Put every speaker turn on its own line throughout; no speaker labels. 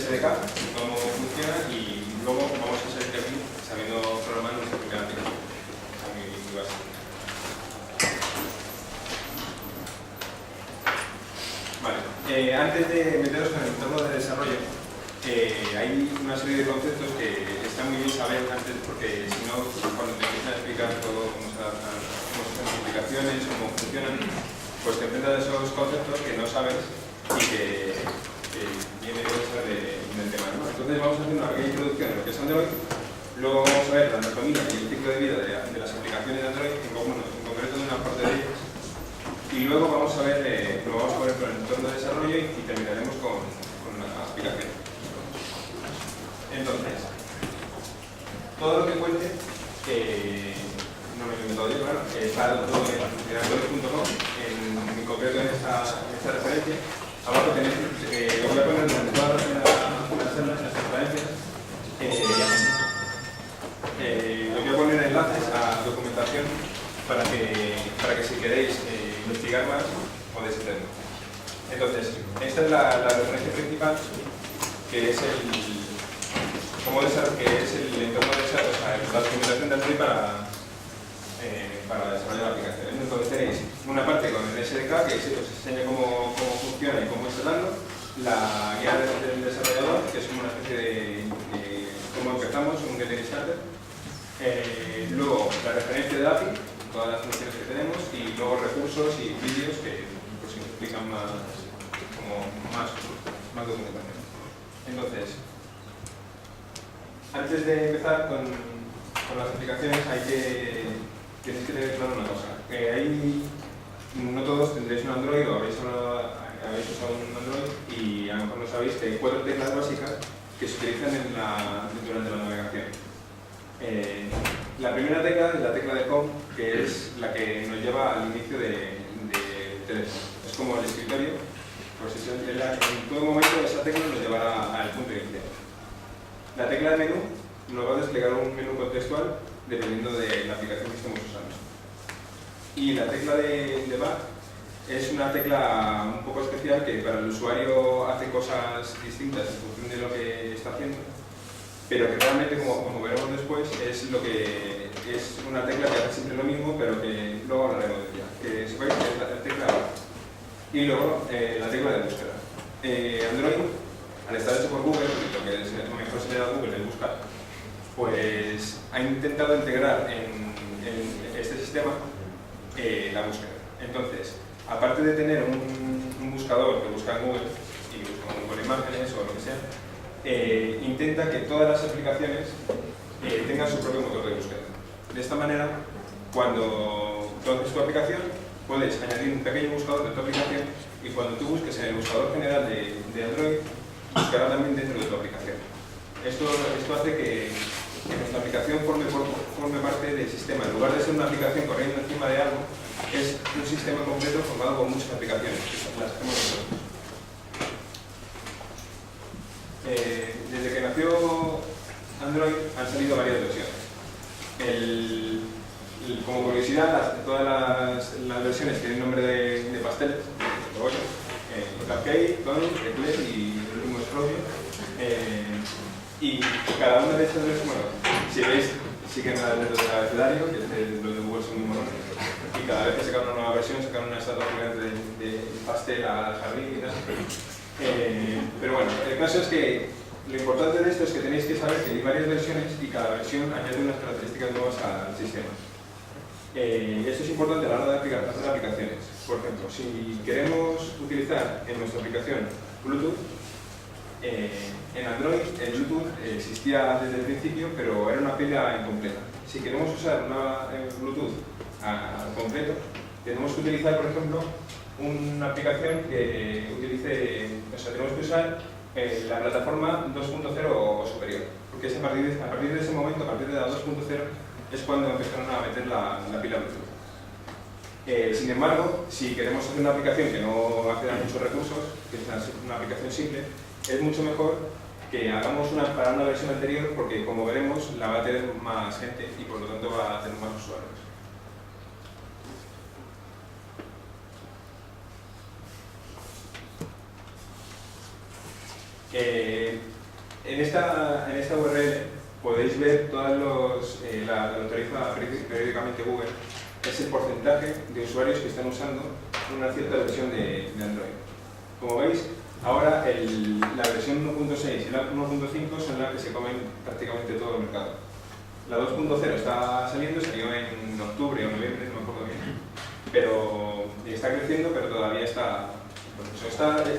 SDK, cómo funciona, y luego vamos a salir de aquí sabiendo programar nuestra primera aplicación. Muy básico. Vale, antes de meteros en el entorno de desarrollo, hay una serie de conceptos que está muy bien saber antes, porque si no, cuando te empiezan a explicar todo cómo se adaptan, cómo son las aplicaciones, cómo funcionan, pues te enfrentas a esos conceptos que no sabes y que viene del tema, ¿no? Entonces vamos a hacer una pequeña introducción de lo que es Android, luego vamos a ver la anatomía y el ciclo de vida de las aplicaciones de Android, en concreto de una parte de ellas, y luego vamos a ver, lo vamos a poner con el entorno de desarrollo y terminaremos con la aplicación. Entonces, todo lo que cuente, no me lo he inventado yo, claro, está todo en android.com, en concreto en esta referencia. Abajo tenéis, lo voy a poner en todas las referencias. Os voy a poner enlaces a documentación para que si queréis investigar más, podéis hacerlo. Entonces, esta es la referencia principal, que es el entorno de desarrollo, o sea, la documentación de Android para desarrollar la aplicación. Entonces tenéis una parte con el SDK que os enseña cómo funciona y cómo instalarlo, la guía del desarrollador, que es como una especie de cómo empezamos, un Getting Started, luego la referencia de API, todas las funciones que tenemos, y luego recursos y vídeos que pues, explican más documentación. Entonces, antes de empezar con las aplicaciones tenéis que tener claro una cosa. No todos tendréis un Android o habéis usado un Android y a lo mejor no sabéis que hay 4 teclas básicas que se utilizan durante la navegación. La primera tecla es la tecla de Home, que es la que nos lleva al inicio de teléfono. Es como el escritorio, pues en todo momento esa tecla nos llevará al punto inicial. La tecla de menú nos va a desplegar un menú contextual dependiendo de la aplicación que estemos usando. Y la tecla de back es una tecla un poco especial que para el usuario hace cosas distintas en función de lo que está haciendo, pero que realmente, como veremos después, es una tecla que hace siempre lo mismo, pero que luego hablaremos de ella. Que sepáis que es la tecla back. Y luego la tecla de búsqueda. Android, al estar hecho por Google, lo que mejor se le da a Google es buscar, pues ha intentado integrar en este sistema la búsqueda. Entonces, aparte de tener un buscador que busca en Google y con imágenes o lo que sea, intenta que todas las aplicaciones tengan su propio motor de búsqueda. De esta manera, cuando tú haces tu aplicación, puedes añadir un pequeño buscador de tu aplicación y cuando tú busques en el buscador general de Android, buscará también dentro de tu aplicación. Esto hace que nuestra aplicación forme parte del sistema. En lugar de ser una aplicación corriendo encima de algo, es un sistema completo formado por muchas aplicaciones, que las hacemos nosotros. Desde que nació Android han salido varias versiones. Como curiosidad, todas las versiones tienen nombre de pasteles, Cupcake, Tonic, Eclair y el último es Frosty. Y cada una de estas versiones, bueno, si veis, siguen las letras del abecedario, que los de Google son muy monos, y cada vez que sacan una nueva versión, sacan una estatua gigante de pastel al jardín y tal. Pero bueno, el caso es que lo importante de esto es que tenéis que saber que hay varias versiones y cada versión añade unas características nuevas al sistema. Esto es importante a la hora de hacer aplicaciones. Por ejemplo, si queremos utilizar en nuestra aplicación Bluetooth, en Android el Bluetooth existía desde el principio, pero era una pila incompleta. Si queremos usar una Bluetooth completo, tenemos que utilizar, por ejemplo, una aplicación que utilice, o sea, tenemos que usar la plataforma 2.0 o superior, porque es a partir de ese momento, a partir de la 2.0, es cuando empezaron a meter la pila Bluetooth. Sin embargo, si queremos hacer una aplicación que no acceda a muchos recursos, que es una aplicación simple, es mucho mejor que hagamos para una versión anterior, porque como veremos, la va a tener más gente y por lo tanto va a tener más usuarios. En esta URL podéis ver todos la autoriza periódicamente Google, es el porcentaje de usuarios que están usando una cierta versión de Android. Como veis, ahora la versión 1.6 y la 1.5 son las que se comen prácticamente todo el mercado. La 2.0 está saliendo, salió en octubre o noviembre, no me acuerdo bien, pero está creciendo, pero todavía está... Bueno,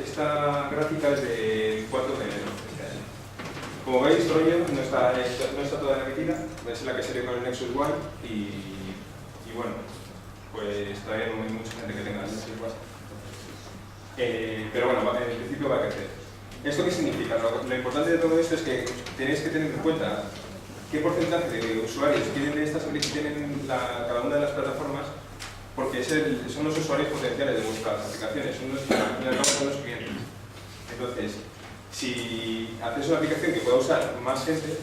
esta gráfica es de 4 de enero de este año. Como veis, Trojan no está toda emitida, es la que salió con el Nexus One y bueno, pues todavía no hay mucha gente que tenga el Nexus One. Pero bueno, en principio va a crecer. ¿Esto qué significa? Lo importante de todo esto es que tenéis que tener en cuenta qué porcentaje de usuarios tienen cada una de las plataformas, porque son los usuarios potenciales de vuestras aplicaciones, son los clientes. Entonces, si hacéis una aplicación que pueda usar más gente,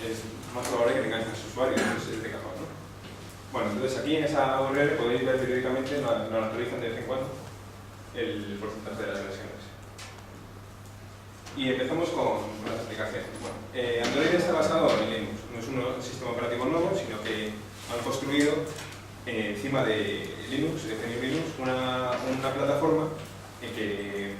es más probable que tengáis más usuarios, entonces es de cajón, ¿no? Bueno, entonces aquí en esa URL podéis ver periódicamente, lo actualizan de vez en cuando, el porcentaje de las versiones. Y empezamos con las aplicaciones. Bueno, Android está basado en Linux, no es un sistema operativo nuevo, sino que han construido encima de Linux, de GNU Linux, una plataforma que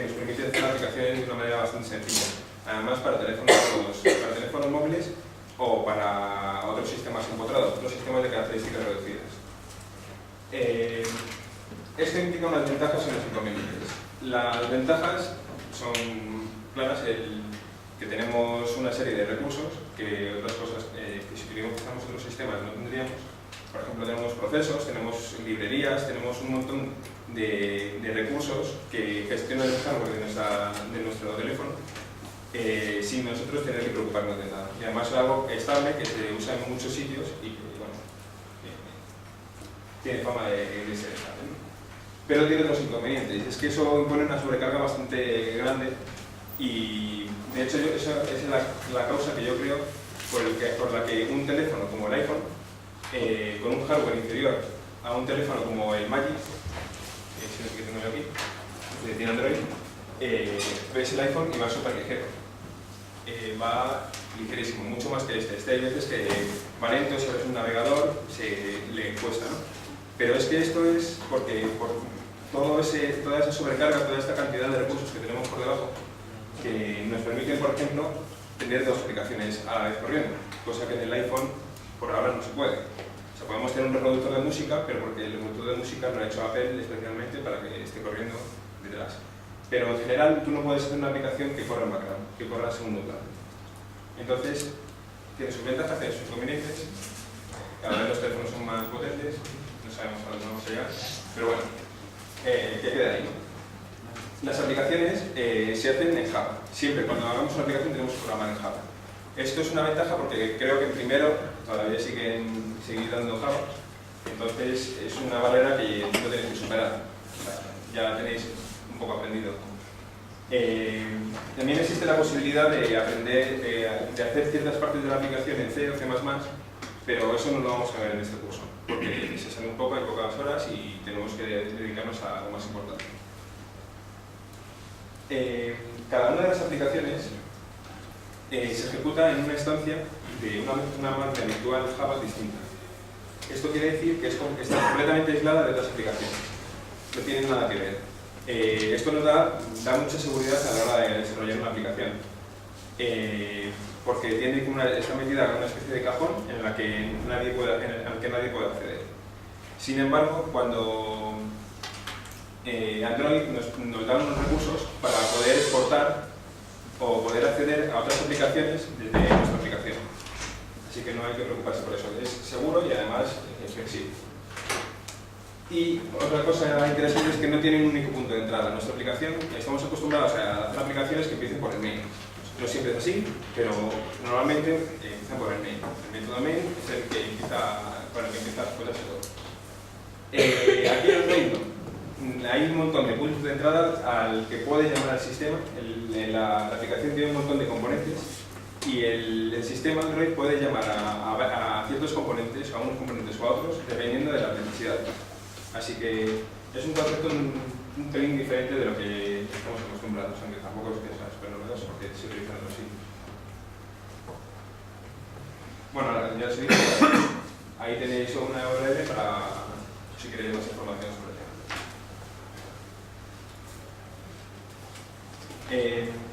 nos permite hacer aplicaciones de una manera bastante sencilla. Además, para teléfonos móviles o para otros sistemas empotrados, otros sistemas de características reducidas. Esto implica unas ventajas y unos inconvenientes. Las ventajas son claras, que tenemos una serie de recursos que otras cosas que si utilizamos otros sistemas no tendríamos. Por ejemplo, tenemos procesos, tenemos librerías, tenemos un montón de recursos que gestionan el hardware de nuestro teléfono sin nosotros tener que preocuparnos de nada. Y además es algo estable que se usa en muchos sitios y que, bueno, tiene fama de ser estable, ¿no? Pero tiene otros inconvenientes. Es que eso impone una sobrecarga bastante grande y, de hecho, esa es la causa que yo creo por la que un teléfono como el iPhone, con un hardware inferior a un teléfono como el Magic, que tengo yo aquí, que tiene Android, ves el iPhone y va súper ligero. Va ligerísimo, mucho más que este. Hay veces que va lento, si abres un navegador, le cuesta, ¿no? Pero es que esto es porque por toda esa sobrecarga, toda esta cantidad de recursos que tenemos por debajo, que nos permiten, por ejemplo, tener dos aplicaciones a la vez corriendo, cosa que en el iPhone por ahora no se puede. O sea, podemos tener un reproductor de música, pero porque el reproductor de música lo ha hecho Apple especialmente para que esté corriendo detrás. Pero en general tú no puedes hacer una aplicación que corra en background, que corra en segundo plano. Entonces, tiene sus ventajas, tiene sus inconvenientes. Cada vez los teléfonos son más potentes, no sabemos a dónde vamos a llegar, pero bueno, ¿qué queda ahí, no? Las aplicaciones se hacen en Java. Siempre cuando hagamos una aplicación tenemos que programar en Java. Esto es una ventaja porque creo que en primero todavía seguir dando Java, entonces es una barrera que no tenéis que superar. Ya la tenéis un poco aprendido. También existe la posibilidad de aprender, de hacer ciertas partes de la aplicación en C o C++, pero eso no lo vamos a ver en este curso, porque se sale un poco, hay pocas horas y tenemos que dedicarnos a lo más importante. Cada una de las aplicaciones se ejecuta en una instancia de una máquina virtual Java distinta. Esto quiere decir que está completamente aislada de otras aplicaciones, no tiene nada que ver. Esto nos da mucha seguridad a la hora de desarrollar una aplicación, porque está metida en una especie de cajón en la que nadie puede acceder. Sin embargo, cuando Android nos da unos recursos para poder exportar o poder acceder a otras aplicaciones desde nuestra aplicación. Así que no hay que preocuparse por eso. Es seguro y además es flexible. Y otra cosa interesante es que no tiene un único punto de entrada. Nuestra aplicación, estamos acostumbrados a hacer aplicaciones que empiecen por el main. No siempre es así, pero normalmente empiezan por el main. El método main es el que empieza, con el que empieza después de hacer todo. Aquí en Android no. Hay un montón de puntos de entrada al que puede llamar al sistema. La aplicación tiene un montón de componentes y el sistema Android puede llamar a ciertos componentes, a unos componentes o a otros, dependiendo de las necesidades. Así que es un concepto un pelín diferente de lo que estamos acostumbrados, aunque tampoco es que sea súper novedoso porque se utilizan los sí. Bueno, ya os he dicho, ahí tenéis una URL para si queréis más información sobre el tema.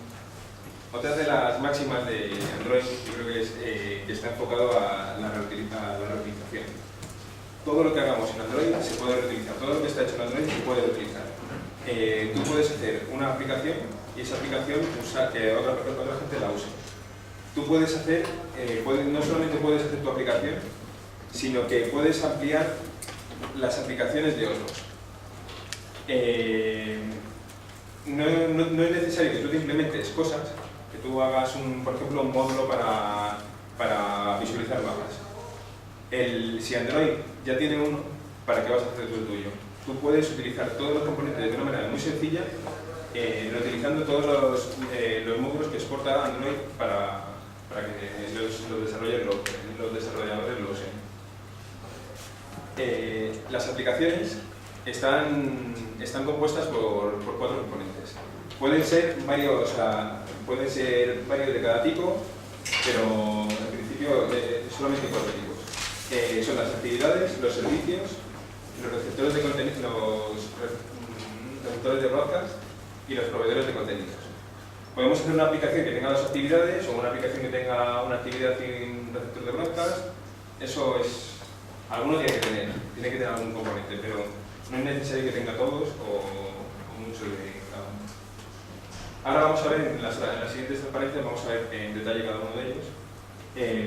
Otra de las máximas de Android, yo creo que es que está enfocado a la reutilización. Todo lo que hagamos en Android se puede reutilizar, todo lo que está hecho en Android se puede reutilizar. Tú puedes hacer una aplicación y esa aplicación que otra gente la use. Tú puedes hacer, no solamente puedes hacer tu aplicación, sino que puedes ampliar las aplicaciones de otros. No es necesario que tú te implementes cosas, que tú hagas, por ejemplo, un módulo para visualizar mapas. Si Android ya tiene uno, ¿para qué vas a hacer tú el tuyo? Tú puedes utilizar todos los componentes de una manera muy sencilla, reutilizando todos los módulos que exporta Android para que los desarrolladores lo usen. Las aplicaciones están compuestas por 4 componentes. Pueden ser varios de cada tipo, pero en principio solamente 4 tipos. Son las actividades, los servicios, los receptores de contenido, los receptores de broadcast y los proveedores de contenidos. Podemos hacer una aplicación que tenga 2 actividades o una aplicación que tenga una actividad sin receptor de broadcast. Eso es... Alguno tiene que tener algún componente, pero no es necesario que tenga todos o mucho de cada uno. Ahora vamos a ver, en las siguientes transparencias, vamos a ver en detalle cada uno de ellos.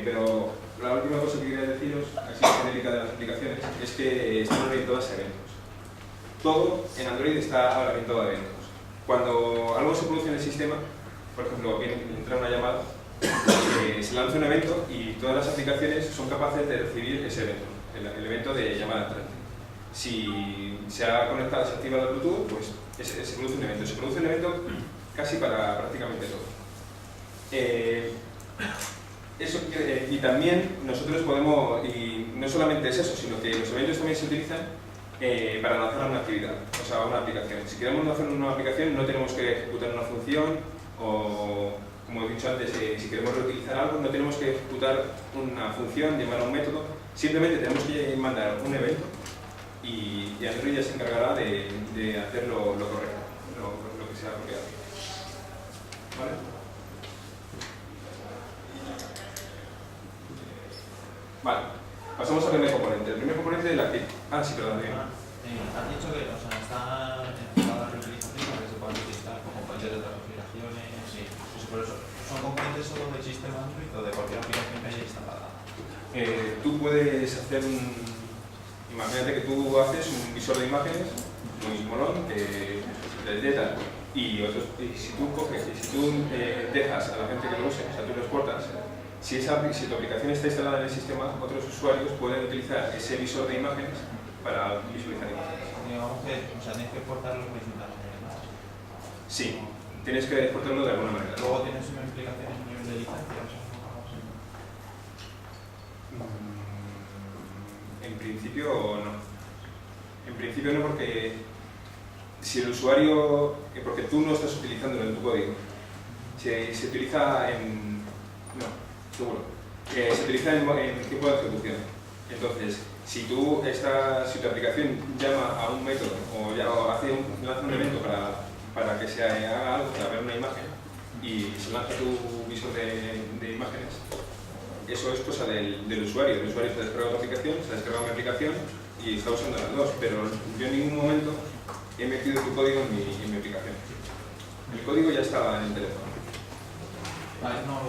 Pero la última cosa que quería deciros, así genérica de las aplicaciones, es que están orientadas a eventos. Todo en Android está orientado a eventos. Cuando algo se produce en el sistema, por ejemplo, entra una llamada, se lanza un evento y todas las aplicaciones son capaces de recibir ese evento, el evento de llamada entrante. Si se ha conectado, se activa la Bluetooth, pues se produce un evento. Se produce un evento casi para prácticamente todo. Y también nosotros podemos, y no solamente es eso, sino que los eventos también se utilizan para lanzar una actividad, o sea, una aplicación. Si queremos lanzar una aplicación no tenemos que ejecutar una función o, como he dicho antes, si queremos reutilizar algo no tenemos que ejecutar una función, llamar a un método, simplemente tenemos que mandar un evento y Android ya se encargará de hacer lo correcto, lo que sea apropiado. ¿Vale? Vale, pasamos al primer componente. El primer componente de la actividad. Ah, sí, perdón.
Has dicho que está enfocada la reutilización para que se puedan utilizar como componentes de otras aplicaciones. Sí, pues por eso. ¿Son componentes solo del sistema Android o de cualquier aplicación que haya instalada?
Tú puedes hacer imagínate que tú haces un visor de imágenes muy molón que detecta y si tú coges y si tú dejas a la gente que lo use, o sea, tú lo exportas. Si tu aplicación está instalada en el sistema, otros usuarios pueden utilizar ese visor de imágenes para visualizar imágenes.
Digamos que, tienes que exportarlo principalmente, ¿no?
Sí, tienes que exportarlo de alguna manera.
Luego tienes una implicación en nivel de licencia,
En principio no. En principio no, porque si el usuario, porque tú no estás utilizándolo en tu código, se utiliza en... no. Seguro. Se utiliza en tiempo de ejecución. Entonces, si tu aplicación llama a un método o lanza un evento para que se haga algo, para ver una imagen, y se lanza tu visor de imágenes, eso es cosa del usuario. El usuario se descarga tu aplicación, se descarga mi aplicación y está usando las dos, pero yo en ningún momento he metido tu código en mi aplicación. El código ya estaba en el teléfono.
Vale, no,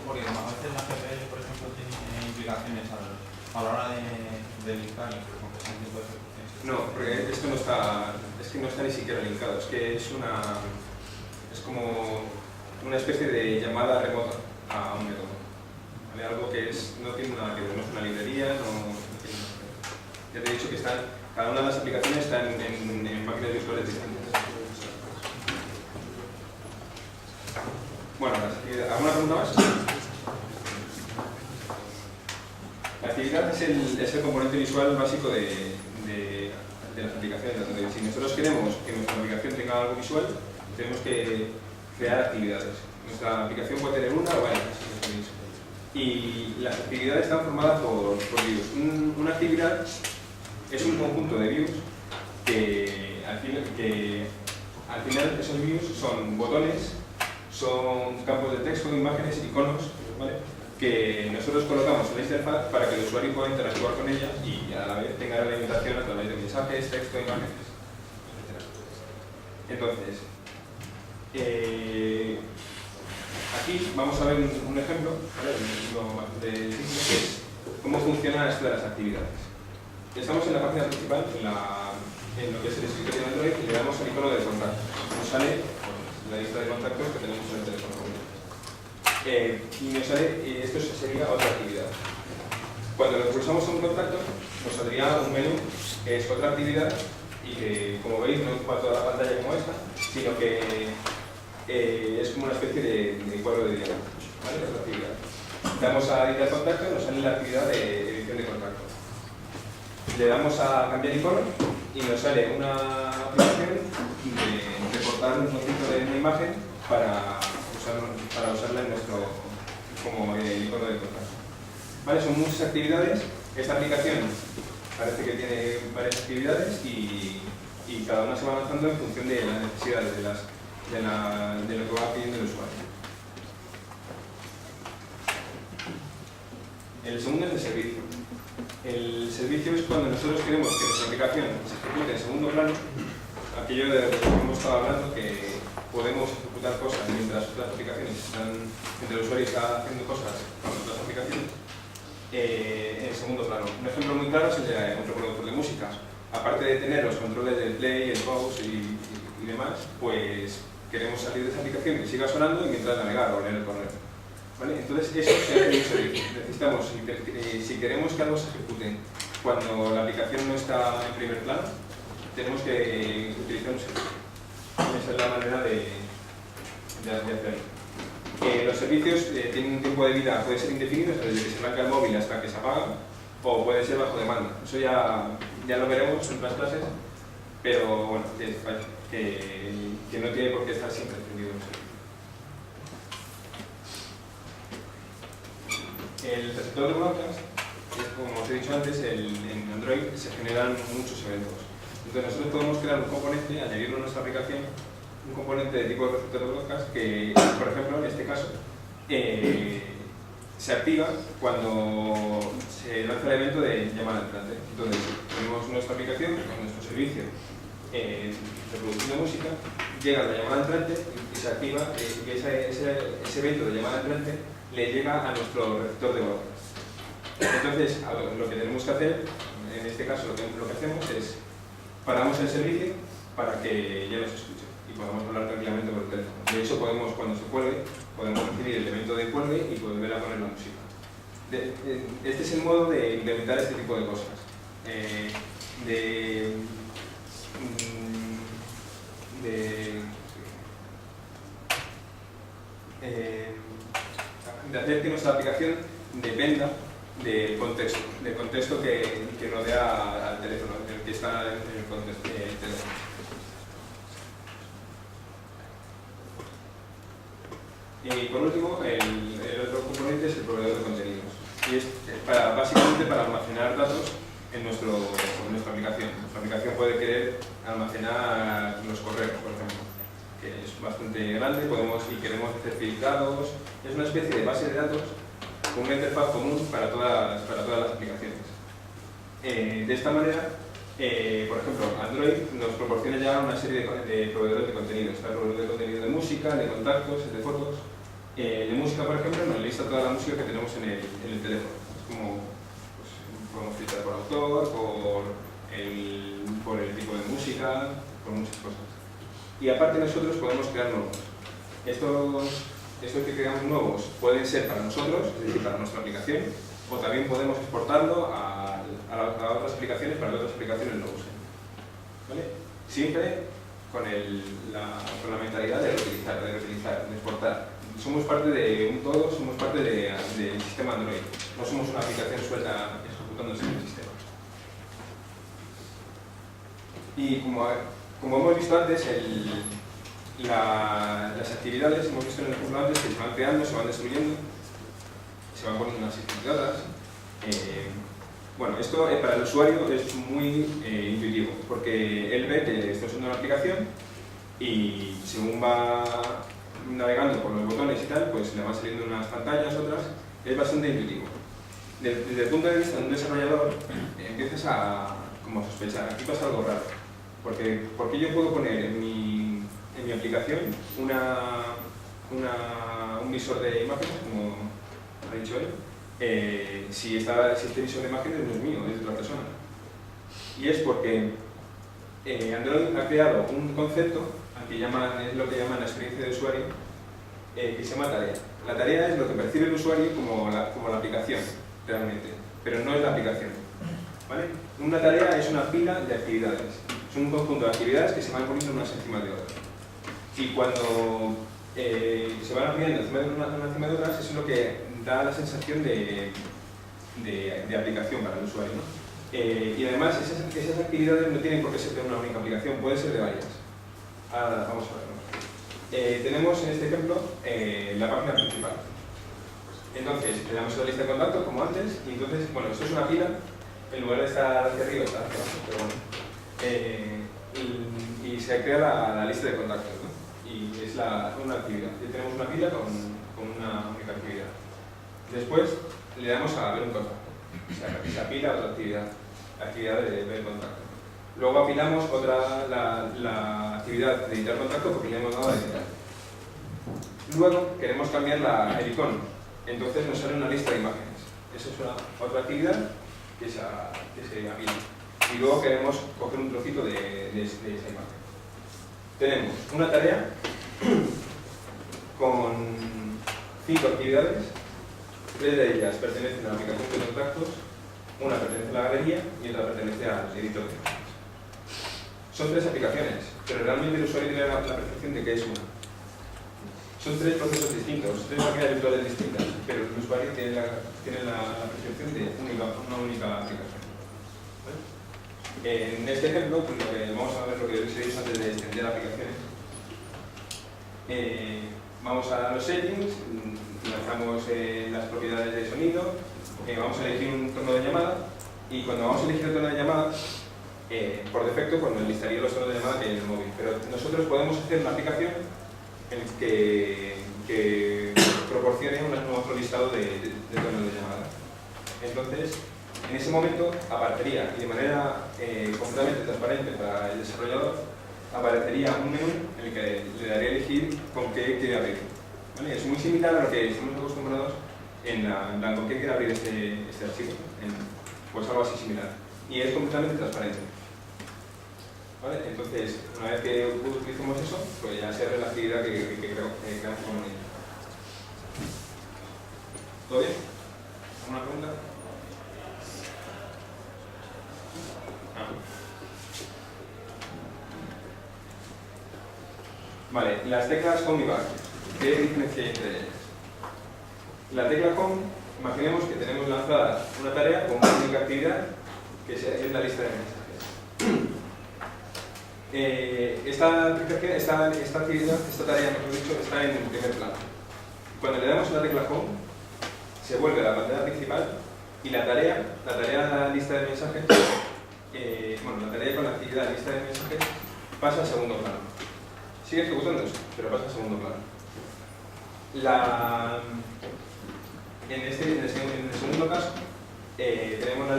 porque a veces la GPL, por ejemplo, tiene implicaciones a la hora de linkar con ese tipo de ejecuciones.
No, porque esto no está ni siquiera linkado, es que es como una especie de llamada remota a un método. ¿Vale? Algo que no tiene nada que ver, no es una librería, no tiene nada que ver. Ya te he dicho que cada una de las aplicaciones está en máquinas virtuales distintas. Bueno, ¿alguna pregunta más? La actividad es el componente visual básico de las aplicaciones de Android. Si nosotros queremos que nuestra aplicación tenga algo visual, tenemos que crear actividades. Nuestra aplicación puede tener una o varias, si queréis. Y las actividades están formadas por views. Una actividad es un conjunto de views que al final esos views son botones, son campos de texto, imágenes, iconos, ¿vale?, que nosotros colocamos en la interfaz para que el usuario pueda interactuar con ella y a la vez tenga la alimentación a través de mensajes, texto, imágenes, etc. Entonces, aquí vamos a ver un ejemplo, ¿vale?, que es cómo funciona esto de las actividades. Estamos en la página principal, en lo que es el escritorio de Android, y le damos al icono de contacto. Nos sale la lista de contactos que tenemos en el teléfono móvil. Y nos sale, esto sería otra actividad. Cuando le pulsamos a un contacto, nos saldría un menú que es otra actividad y que, como veis, no ocupa toda la pantalla como esta, sino que es como una especie de cuadro de diálogo, ¿vale? Otra actividad. Damos a editar contacto y nos sale la actividad de edición de contacto. Le damos a cambiar icono y nos sale una aplicación de recortar un trocito de una imagen para usarla en como icono de contacto. ¿Vale? Son muchas actividades. Esta aplicación parece que tiene varias actividades y cada una se va avanzando en función de las necesidades de lo que va pidiendo el usuario. El segundo es el servicio. El servicio es cuando nosotros queremos que nuestra aplicación se ejecute en segundo plano, aquello de lo que hemos estado hablando, que podemos ejecutar cosas mientras el usuario está haciendo cosas con otras aplicaciones en segundo plano. Un ejemplo muy claro es el de un reproductor de música. Aparte de tener los controles del play, el pause y demás, pues queremos salir de esa aplicación que siga sonando y mientras navegar o leer el correo. ¿Vale? Entonces eso se hace en un servicio. Necesitamos, si queremos que algo se ejecute cuando la aplicación no está en primer plano, tenemos que utilizar un servicio. Esa es la manera de hacerlo. Los servicios tienen un tiempo de vida, puede ser indefinido, desde que se arranca el móvil hasta que se apaga, o puede ser bajo demanda. Eso ya lo veremos en otras clases, pero bueno, que no tiene por qué estar siempre encendido un servicio. El receptor de broadcast, como os he dicho antes, en Android se generan muchos eventos. Entonces nosotros podemos crear un componente, añadirlo a nuestra aplicación, un componente de tipo de receptor de broadcast que, por ejemplo, en este caso, se activa cuando se lanza el evento de llamada entrante. Entonces tenemos nuestra aplicación con nuestro servicio de reproducción de música, llega la llamada entrante y se activa que ese evento de llamada entrante le llega a nuestro receptor de broadcast. Entonces, lo que tenemos que hacer, en este caso lo que hacemos es paramos el servicio para que ya nos escuche y podamos hablar tranquilamente por el teléfono. De hecho, cuando se cuelgue, podemos recibir el evento de cuelgue y volver a poner la música. Este es el modo de implementar este tipo de cosas. De hacer que nuestra aplicación dependa del contexto que rodea al teléfono, el que está en el contexto del teléfono. Y por último, el otro componente es el proveedor de contenidos. Y es básicamente para almacenar datos en nuestra aplicación. Nuestra aplicación puede querer almacenar los correos, por ejemplo, que es bastante grande, y queremos hacer filtrados. Es una especie de base de datos con una interfaz común para todas las aplicaciones. De esta manera, por ejemplo, Android nos proporciona ya una serie de proveedores de contenidos. Está el proveedor de contenido de música, de contactos, de fotos. De música, por ejemplo, nos lista toda la música que tenemos en el teléfono. Es como, pues, podemos filtrar por autor, por el tipo de música, por muchas cosas. Y aparte nosotros podemos crear nuevos. Estos que creamos nuevos pueden ser para nosotros, es decir, para nuestra aplicación, o también podemos exportarlo a otras aplicaciones para que otras aplicaciones lo usen. ¿Vale? Siempre con la mentalidad de reutilizar, de exportar. Somos parte de un todo, somos parte del sistema Android. No somos una aplicación suelta ejecutándose en el sistema. Y como hemos visto antes, las actividades, hemos visto en el ejemplo antes, que se van creando, se van destruyendo, se van poniendo unas etiquetadas. Bueno, esto para el usuario es muy intuitivo, porque él ve que está usando una aplicación y según va navegando por los botones y tal, pues le van saliendo unas pantallas, otras. Es bastante intuitivo. Desde el punto de vista de un desarrollador, empiezas a como sospechar, aquí pasa algo raro. Porque yo puedo poner en mi aplicación un visor de imágenes, como ha dicho él, si este visor de imágenes no es mío, es de otra persona. Y es porque Android ha creado un concepto, es lo que llaman la experiencia de usuario, que se llama tarea. La tarea es lo que percibe el usuario como la aplicación, realmente, pero no es la aplicación. ¿Vale? Una tarea es una pila de actividades. Es un conjunto de actividades que se van poniendo unas encima de otras. Y cuando se van poniendo unas encima de otras, eso es lo que da la sensación de aplicación para el usuario, ¿no? Y además, esas actividades no tienen por qué ser de una única aplicación, pueden ser de varias. Ahora vamos a verlo. Tenemos en este ejemplo la página principal. Entonces, le damos a la lista de contactos, como antes, y entonces, bueno, esto es una pila, en lugar de estar hacia arriba, está hacia abajo, pero bueno. Y se crea la lista de contactos, ¿no? Y es una actividad. Y tenemos una pila con una única actividad. Después le damos a ver un contacto. O sea, esa pila, otra actividad. La actividad de ver contacto. Luego apilamos la actividad de editar contacto porque le hemos dado a editar. Luego queremos cambiar el icono. Entonces nos sale una lista de imágenes. Esa es otra actividad que se apila. Y luego queremos coger un trocito de esa imagen. Tenemos una tarea con 5 actividades, 3 de ellas pertenecen a la aplicación de contactos, una pertenece a la galería y otra pertenece al editor de imágenes. Son 3 aplicaciones, pero realmente el usuario tiene la percepción de que es una. Son 3 procesos distintos, 3 máquinas virtuales distintas, pero el usuario tiene la percepción de una única aplicación. En este ejemplo, pues vamos a ver lo que os he dicho antes de extender aplicaciones. Vamos a los settings, lanzamos las propiedades de sonido, vamos a elegir un tono de llamada y cuando vamos a elegir el tono de llamada, por defecto, pues nos listaría los tonos de llamada que hay en el móvil. Pero nosotros podemos hacer una aplicación que proporcione un nuevo listado de tonos de llamada. Entonces, en ese momento aparecería, y de manera completamente transparente para el desarrollador, aparecería un menú en el que le daría a elegir con qué quiere abrir. ¿Vale? Es muy similar a lo que estamos acostumbrados con qué quiere abrir este archivo, pues algo así similar. Y es completamente transparente. ¿Vale? Entonces, una vez que utilicemos eso, pues ya se abre la actividad que creamos con ella. ¿Todo bien? ¿Alguna pregunta? Vale, las teclas Home y Back, ¿qué diferencia hay entre ellas? La tecla Home, imaginemos que tenemos lanzada una tarea con una única actividad, que es la lista de mensajes. Esta tarea, mejor dicho, está en el primer plano. Cuando le damos a la tecla Home, se vuelve a la pantalla principal y la tarea lista de mensajes, la tarea con la actividad lista de mensajes pasa a segundo plano. Sigue ejecutándose, pero pasa a segundo plano. En el segundo caso, tenemos la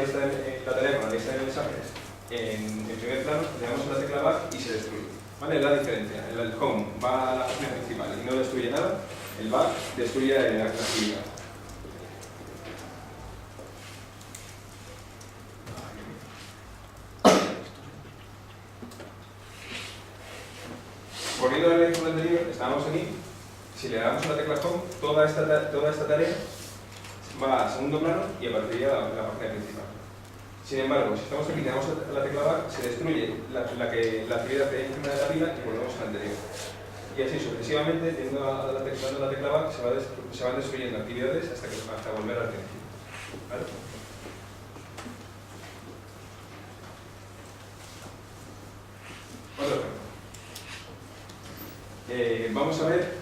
tarea con la lista de mensajes en primer plano, le damos a la tecla Back y se destruye. ¿Vale? Es la diferencia. El Home va a la página principal y no destruye nada, el Back destruye la actividad. Volviendo al ejemplo anterior, estábamos aquí. Si le damos a la tecla Home, toda esta tarea va a segundo plano y aparecería la página principal. Sin embargo, si estamos aquí y le damos a la tecla Back, se destruye la actividad que hay encima de la pila y volvemos al anterior. Y así sucesivamente, dando la tecla Back, se van destruyendo actividades hasta volver al principio. ¿Vale? Vamos a ver,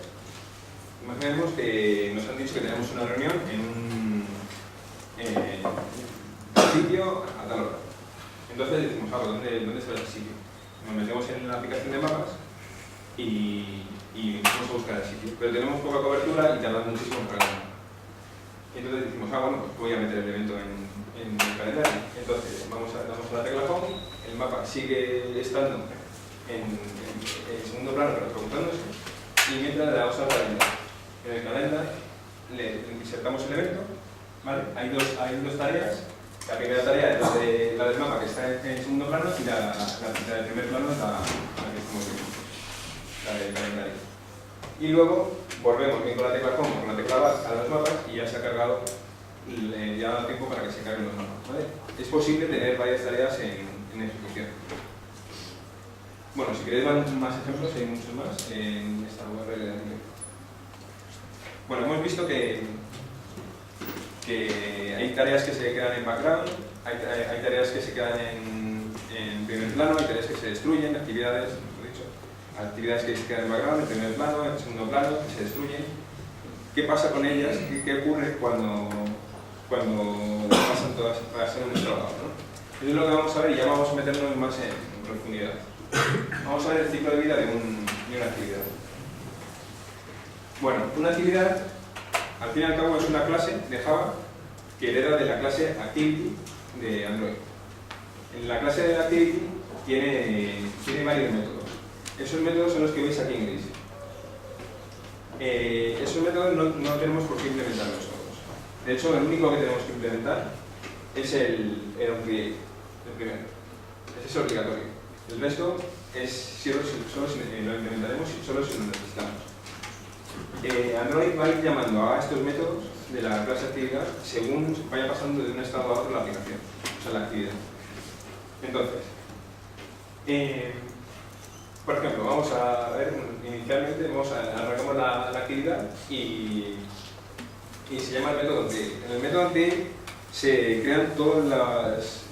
imaginemos que nos han dicho que tenemos una reunión en un sitio a tal hora. Entonces decimos, ¿dónde está el sitio? Nos metemos en la aplicación de mapas y vamos a buscar el sitio. Pero tenemos poca cobertura y tardamos muchísimo en cargar. Entonces decimos, bueno, pues voy a meter el evento en el calendario. Entonces damos a la tecla Home, el mapa sigue estando en segundo plano pero ejecutándose, y mientras le damos al calendario. En el calendario le insertamos el evento, ¿vale? Hay dos tareas. La primera tarea es la del mapa que está en segundo plano y la del primer plano es la que estamos viendo, la del calendario. Y luego volvemos bien con la tecla Home, con la tecla Back a los mapas y ya se ha cargado, ya da tiempo para que se carguen los mapas, ¿vale? Es posible tener varias tareas en ejecución. Bueno, si queréis más ejemplos, hay muchos más en esta URL. Bueno, hemos visto que hay tareas que se quedan en background, hay tareas que se quedan en primer plano, hay tareas que se destruyen, actividades, actividades que se quedan en background, en primer plano, en segundo plano, que se destruyen. ¿Qué pasa con ellas? ¿Qué ocurre cuando pasan todas para ser un nuestro lado, ¿no? Eso es lo que vamos a ver y ya vamos a meternos más en profundidad. Vamos a ver el ciclo de vida de una actividad. Bueno, una actividad, al fin y al cabo, es una clase de Java que hereda de la clase Activity de Android. En la clase de Activity tiene varios métodos. Esos métodos son los que veis aquí en gris. Esos métodos no tenemos por qué implementarlos todos. De hecho, el único que tenemos que implementar es el onCreate, el primero. Ese es obligatorio. El resto es lo implementaremos solo si lo necesitamos. Android va a ir llamando a estos métodos de la clase actividad según vaya pasando de un estado a otro la aplicación, o sea, la actividad. Entonces, por ejemplo, vamos a ver, inicialmente arrancamos la actividad y se llama el método onCreate. En el método onCreate se crean todas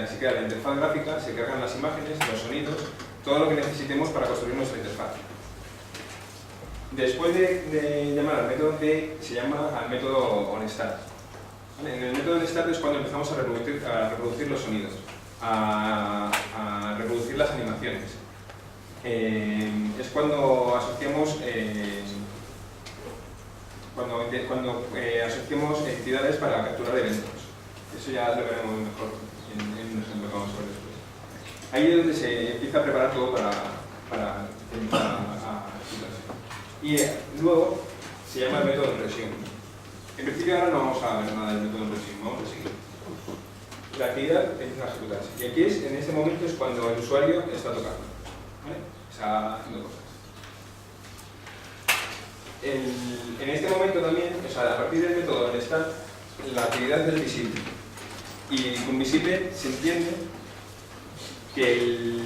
se crea la interfaz gráfica, se cargan las imágenes, los sonidos, todo lo que necesitemos para construir nuestra interfaz. Después de llamar al método onCreate, se llama al método onStart. ¿Vale? En el método onStart es cuando empezamos a reproducir los sonidos, a reproducir las animaciones. Es cuando asociamos asociamos entidades para capturar eventos. Eso ya lo veremos mejor en un ejemplo que vamos a ver después. Ahí es donde se empieza a preparar todo para empezar a ejecutarse. Y luego se llama el método resume. En principio ahora no vamos a ver nada del método resume, vamos a seguir. La actividad empieza a ejecutarse. Y aquí en este momento es cuando el usuario está tocando, ¿vale? Está haciendo cosas. En este momento también, o sea, a partir del método onStart, la actividad es visible. Y con visible se entiende que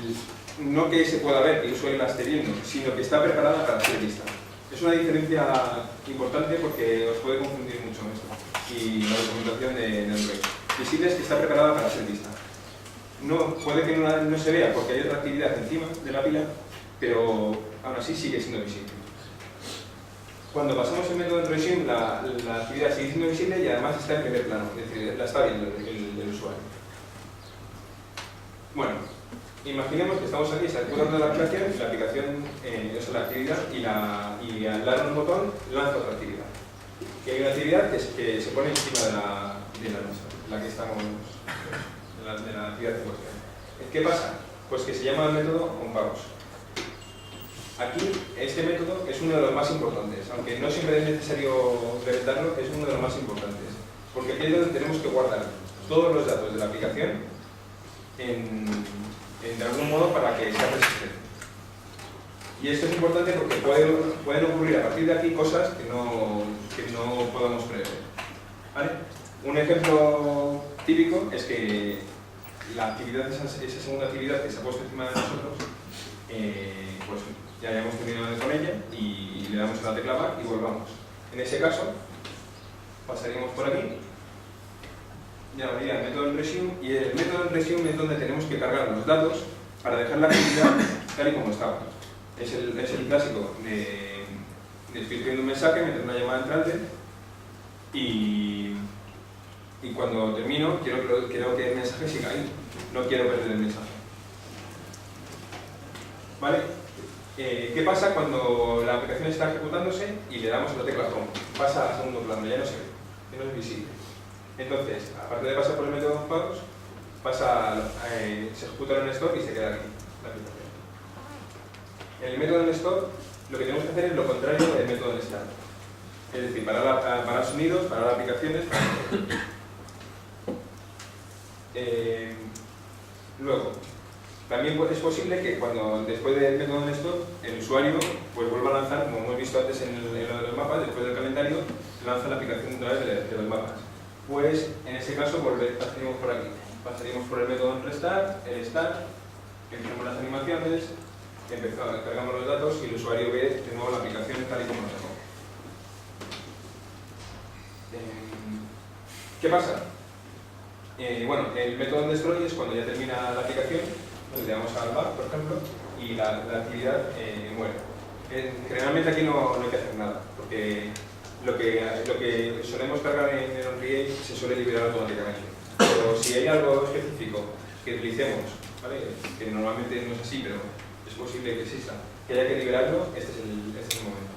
no que se pueda ver, que el usuario la esté viendo, sino que está preparada para ser vista. Es una diferencia importante porque os puede confundir mucho esto y la documentación de Android. Visible es que está preparada para ser vista. Puede que no se vea porque hay otra actividad encima de la pila, pero aún así sigue siendo visible. Cuando pasamos el método resume, la actividad sigue siendo visible y además está en primer plano, es decir, la está viendo el usuario. Bueno, imaginemos que estamos aquí, está ejecutando la aplicación es la actividad, y al dar un botón lanza otra actividad. Y hay una actividad que se pone encima de la nuestra, la que estamos, de la actividad de cuestión. ¿Qué pasa? Pues que se llama el método onPause. Aquí, este método es uno de los más importantes, aunque no siempre es necesario implementarlo, es uno de los más importantes, porque aquí es donde tenemos que guardar todos los datos de la aplicación de algún modo para que sea resistente. Y esto es importante porque pueden ocurrir a partir de aquí cosas que no podemos prever. ¿Vale? Un ejemplo típico es que la actividad, esa segunda actividad que se ha puesto encima de nosotros, pues ya hayamos terminado con ella y le damos a la tecla Back y volvamos. En ese caso, pasaríamos por aquí, llamaría el método resume, y el método resume es donde tenemos que cargar los datos para dejar la actividad tal y como estaba. Es el clásico de estoy escribiendo un mensaje, meter una llamada entrante y cuando termino quiero que el mensaje siga ahí, no quiero perder el mensaje. ¿Vale? ¿Qué pasa cuando la aplicación está ejecutándose y le damos a la tecla Home? Pasa a segundo plano, ya no se ve, ya no es visible. Entonces, aparte de pasar por el método onPause, se ejecuta el onStop y se queda aquí la aplicación. En el método onStop lo que tenemos que hacer es lo contrario del método onStart. Es decir, parar sonidos, parar aplicaciones. Luego, también es posible que después del método onStop el usuario pues vuelva a lanzar, como hemos visto antes en lo de los mapas, después del calendario, lanza la aplicación otra vez de los mapas. Pues en ese caso pasaríamos por aquí. Pasaríamos por el método onRestart, el start, empezamos las animaciones, cargamos los datos y el usuario ve de nuevo la aplicación tal y como nos dejó. ¿Qué pasa? Bueno, el método destroy es cuando ya termina la aplicación, le damos al back, por ejemplo, y la actividad muere. Generalmente aquí no hay que hacer nada, porque lo que solemos cargar en el onCreate se suele liberar automáticamente. Pero si hay algo específico que utilicemos, ¿vale? Que normalmente no es así, pero es posible que exista, que haya que liberarlo, este es el momento.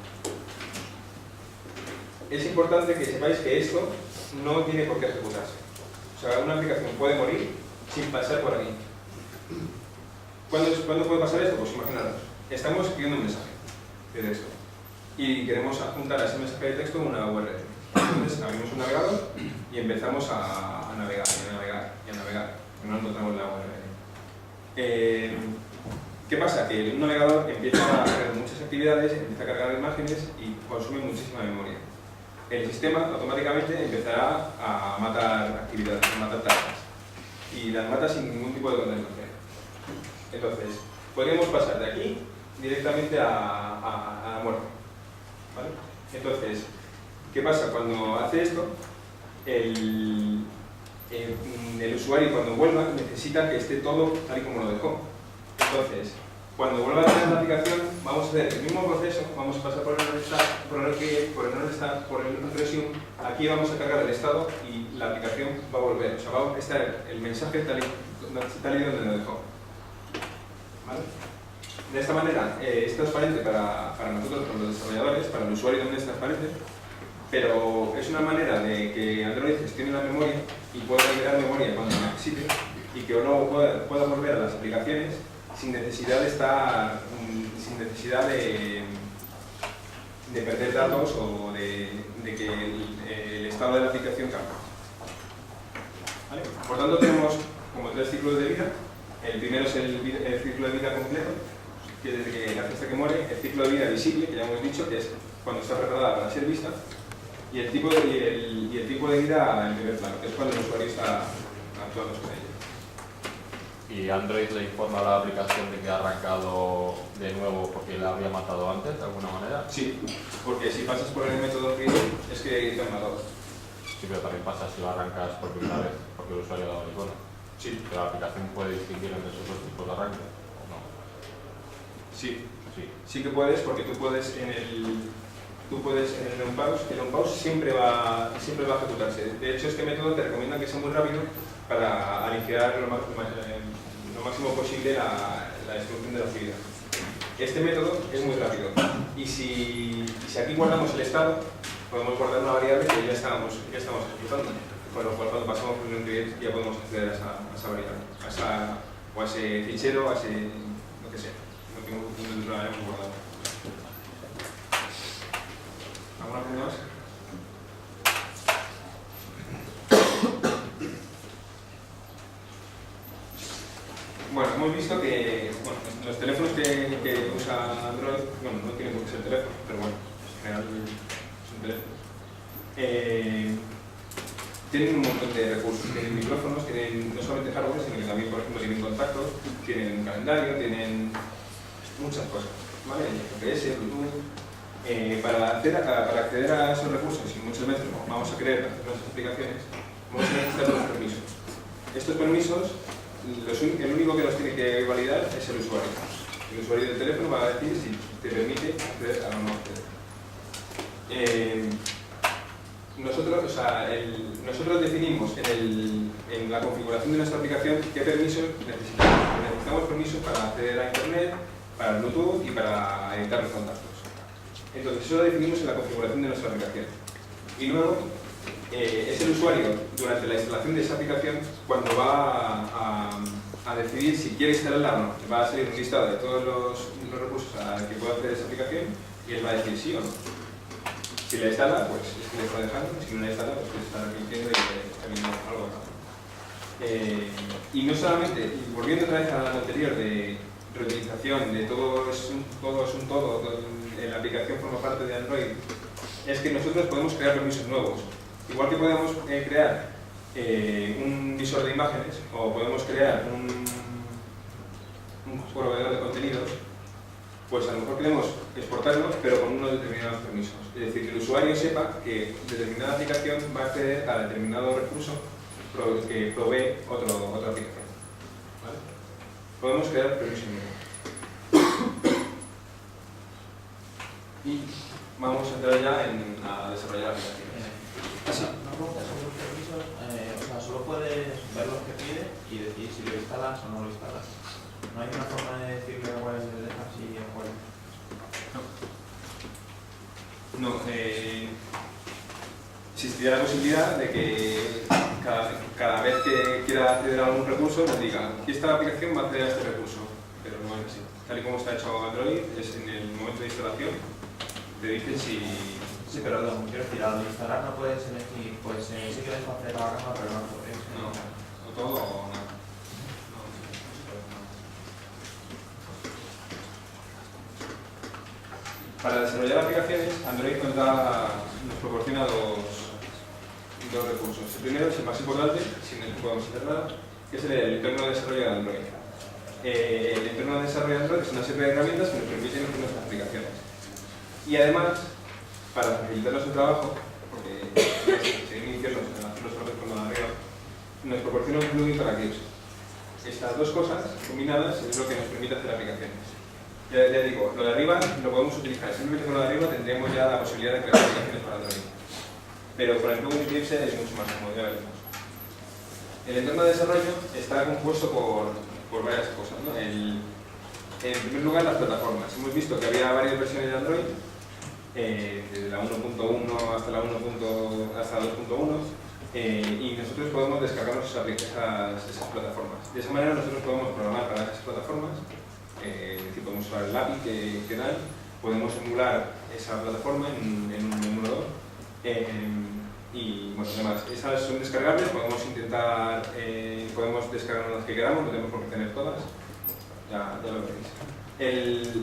Es importante que sepáis que esto no tiene por qué ejecutarse. O sea, una aplicación puede morir sin pasar por aquí. ¿Cuándo puede pasar esto? Pues imaginaros, estamos escribiendo un mensaje de texto y queremos adjuntar a ese mensaje de texto una URL. Entonces abrimos un navegador y empezamos a navegar, y a navegar, y a navegar. No encontramos la URL. ¿Qué pasa? Que un navegador empieza a hacer muchas actividades, empieza a cargar imágenes y consume muchísima memoria. El sistema automáticamente empezará a matar actividades, a matar tareas. Y las mata sin ningún tipo de contaminación. Entonces, podríamos pasar de aquí directamente a la muerte. ¿Vale? Entonces, ¿qué pasa? Cuando hace esto, el usuario cuando vuelva necesita que esté todo tal y como lo dejó. Entonces, cuando vuelva a tener la aplicación, vamos a hacer el mismo proceso, vamos a pasar por el onRestart, por el onResume, aquí vamos a cargar el estado y la aplicación va a volver, o sea, va a estar el mensaje tal y donde lo dejó. ¿Vale? De esta manera es transparente para nosotros, para los desarrolladores, para el usuario también es transparente, pero es una manera de que Android gestione la memoria y pueda liberar memoria cuando necesite y que uno pueda volver a las aplicaciones sin necesidad de perder datos o de que el estado de la aplicación cambie. ¿Vale? Por tanto, tenemos como 3 ciclos de vida. El primero es el ciclo de vida completo, que es desde que nace hasta que muere. El ciclo de vida visible, que ya hemos dicho, que es cuando está preparada para ser vista. Y el tipo de vida en primer plano, que es cuando el usuario está actuando sobre ella.
¿Y Android le informa a la aplicación de que ha arrancado de nuevo porque la había matado antes, de alguna manera?
Sí, porque si pasas por el método create es que te han matado.
Sí, pero también pasa si lo arrancas por primera vez, porque el usuario ha dado el icono.
Sí.
¿Que la aplicación puede distinguir entre esos dos tipos de arranque o no?
Sí.
Sí.
Sí que puedes, porque tú puedes en el onPause siempre va a ejecutarse. De hecho, este método te recomienda que sea muy rápido para aligerar lo máximo posible la destrucción de la actividad. Este método es muy rápido y si aquí guardamos el estado, podemos guardar una variable que ya estamos ejecutando, con lo cual cuando pasamos por el onCreate ya podemos acceder a esa variable, o a ese fichero, a ese lo que sea, lo que lo hayamos guardado. ¿Alguna pregunta más? Bueno, hemos visto que los teléfonos que usa Android, no tienen por qué ser teléfono, pero bueno, en general son teléfonos. Tienen un montón de recursos, tienen micrófonos, tienen no solamente hardware, sino que también, por ejemplo, tienen contactos, tienen un calendario, tienen muchas cosas, ¿vale? GPS, Bluetooth. Para acceder a esos recursos, y muchas veces vamos a querer hacer nuestras aplicaciones, vamos a necesitar los permisos. Estos permisos, el único que los tiene que validar es el usuario. El usuario del teléfono va a decir si te permite acceder a o no acceder. Nosotros definimos en la configuración de nuestra aplicación qué permisos necesitamos. Necesitamos permisos para acceder a Internet, para Bluetooth y para editar los contactos. Entonces, eso lo definimos en la configuración de nuestra aplicación. Y luego, es el usuario, durante la instalación de esa aplicación, cuando va a decidir si quiere instalarla o no. Va a salir un listado de todos los recursos a los que puede acceder esa aplicación y él va a decir sí o no. Si la instala, pues es que le está dejando. Si no la instala, pues le está permitiendo y le está viendo algo acá. Y no solamente, y volviendo otra vez a la anterior de reutilización, de todo es un todo, la aplicación forma parte de Android, es que nosotros podemos crear permisos nuevos. Igual que podemos crear un visor de imágenes o podemos crear un proveedor de contenidos, pues a lo mejor queremos exportarlos pero con unos determinados permisos. Es decir, que el usuario sepa que determinada aplicación va a acceder a determinado recurso que provee otra aplicación. ¿Vale? Podemos crear permisos nuevos. Y vamos a entrar ya a desarrollar aplicaciones.
Una pregunta sobre los permisos, o sea, solo puedes ver los que pide y decir si lo instalas o no lo instalas. No hay una forma de decirle a cuál le dejas y a cuál.
No, existiría la posibilidad de que cada vez que quiera acceder a algún recurso nos diga que esta aplicación va a acceder a este recurso, pero no es así. Tal y como está hecho Android, es en el momento de instalación, te dice si...
Sí, pero lo que quiero decir, al instalar no puedes elegir, pues sí que dejo hacer la gama, pero no puedes.
No, o todo o nada. Para desarrollar aplicaciones, Android nos proporciona dos recursos. El primero es el más importante, sin el que podemos hacer nada, que es el entorno de desarrollo de Android. El entorno de desarrollo de Android es una serie de herramientas que nos permiten hacer nuestras aplicaciones. Y además, para facilitarnos el trabajo, porque seguir iniciando los trabajos con la arriba, nos proporciona un plugin para Eclipse. Estas dos cosas combinadas es lo que nos permite hacer aplicaciones. Ya digo, lo de arriba lo podemos utilizar. Simplemente con lo de arriba tendríamos ya la posibilidad de crear aplicaciones para Android. Pero con el plugin Eclipse es mucho más cómodo, ya veremos. El entorno de desarrollo está compuesto por varias cosas, ¿no? En primer lugar, las plataformas. Hemos visto que había varias versiones de Android, desde la 1.1 hasta la 2.1, y nosotros podemos descargarnos esas plataformas. De esa manera nosotros podemos programar para esas plataformas. Es decir, podemos usar el API que dan, podemos emular esa plataforma en un emulador y bueno, además, esas son descargables, podemos descargarnos las que queramos, no tenemos por qué tener todas, ya lo veréis.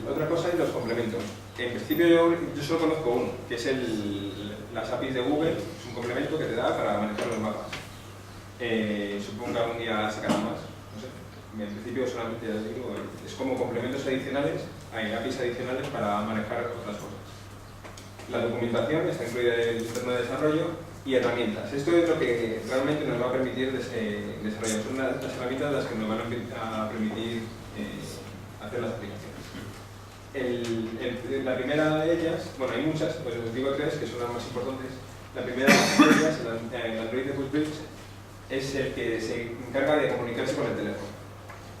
Otra cosa es los complementos. En principio yo solo conozco uno, que es las APIs de Google, es un complemento que te da para manejar los mapas. Supongo que algún día sacarán más. En principio solamente digo, es como complementos adicionales, hay APIs adicionales para manejar otras cosas. La documentación está incluida en el entorno de desarrollo y herramientas. Esto es lo que realmente nos va a permitir desarrollar. Son las herramientas las que nos van a permitir hacer las aplicaciones. La primera de ellas, bueno, hay muchas, pues os digo tres que son las más importantes. La primera de ellas, el Android de Pushbridge, es el que se encarga de comunicarse con el teléfono.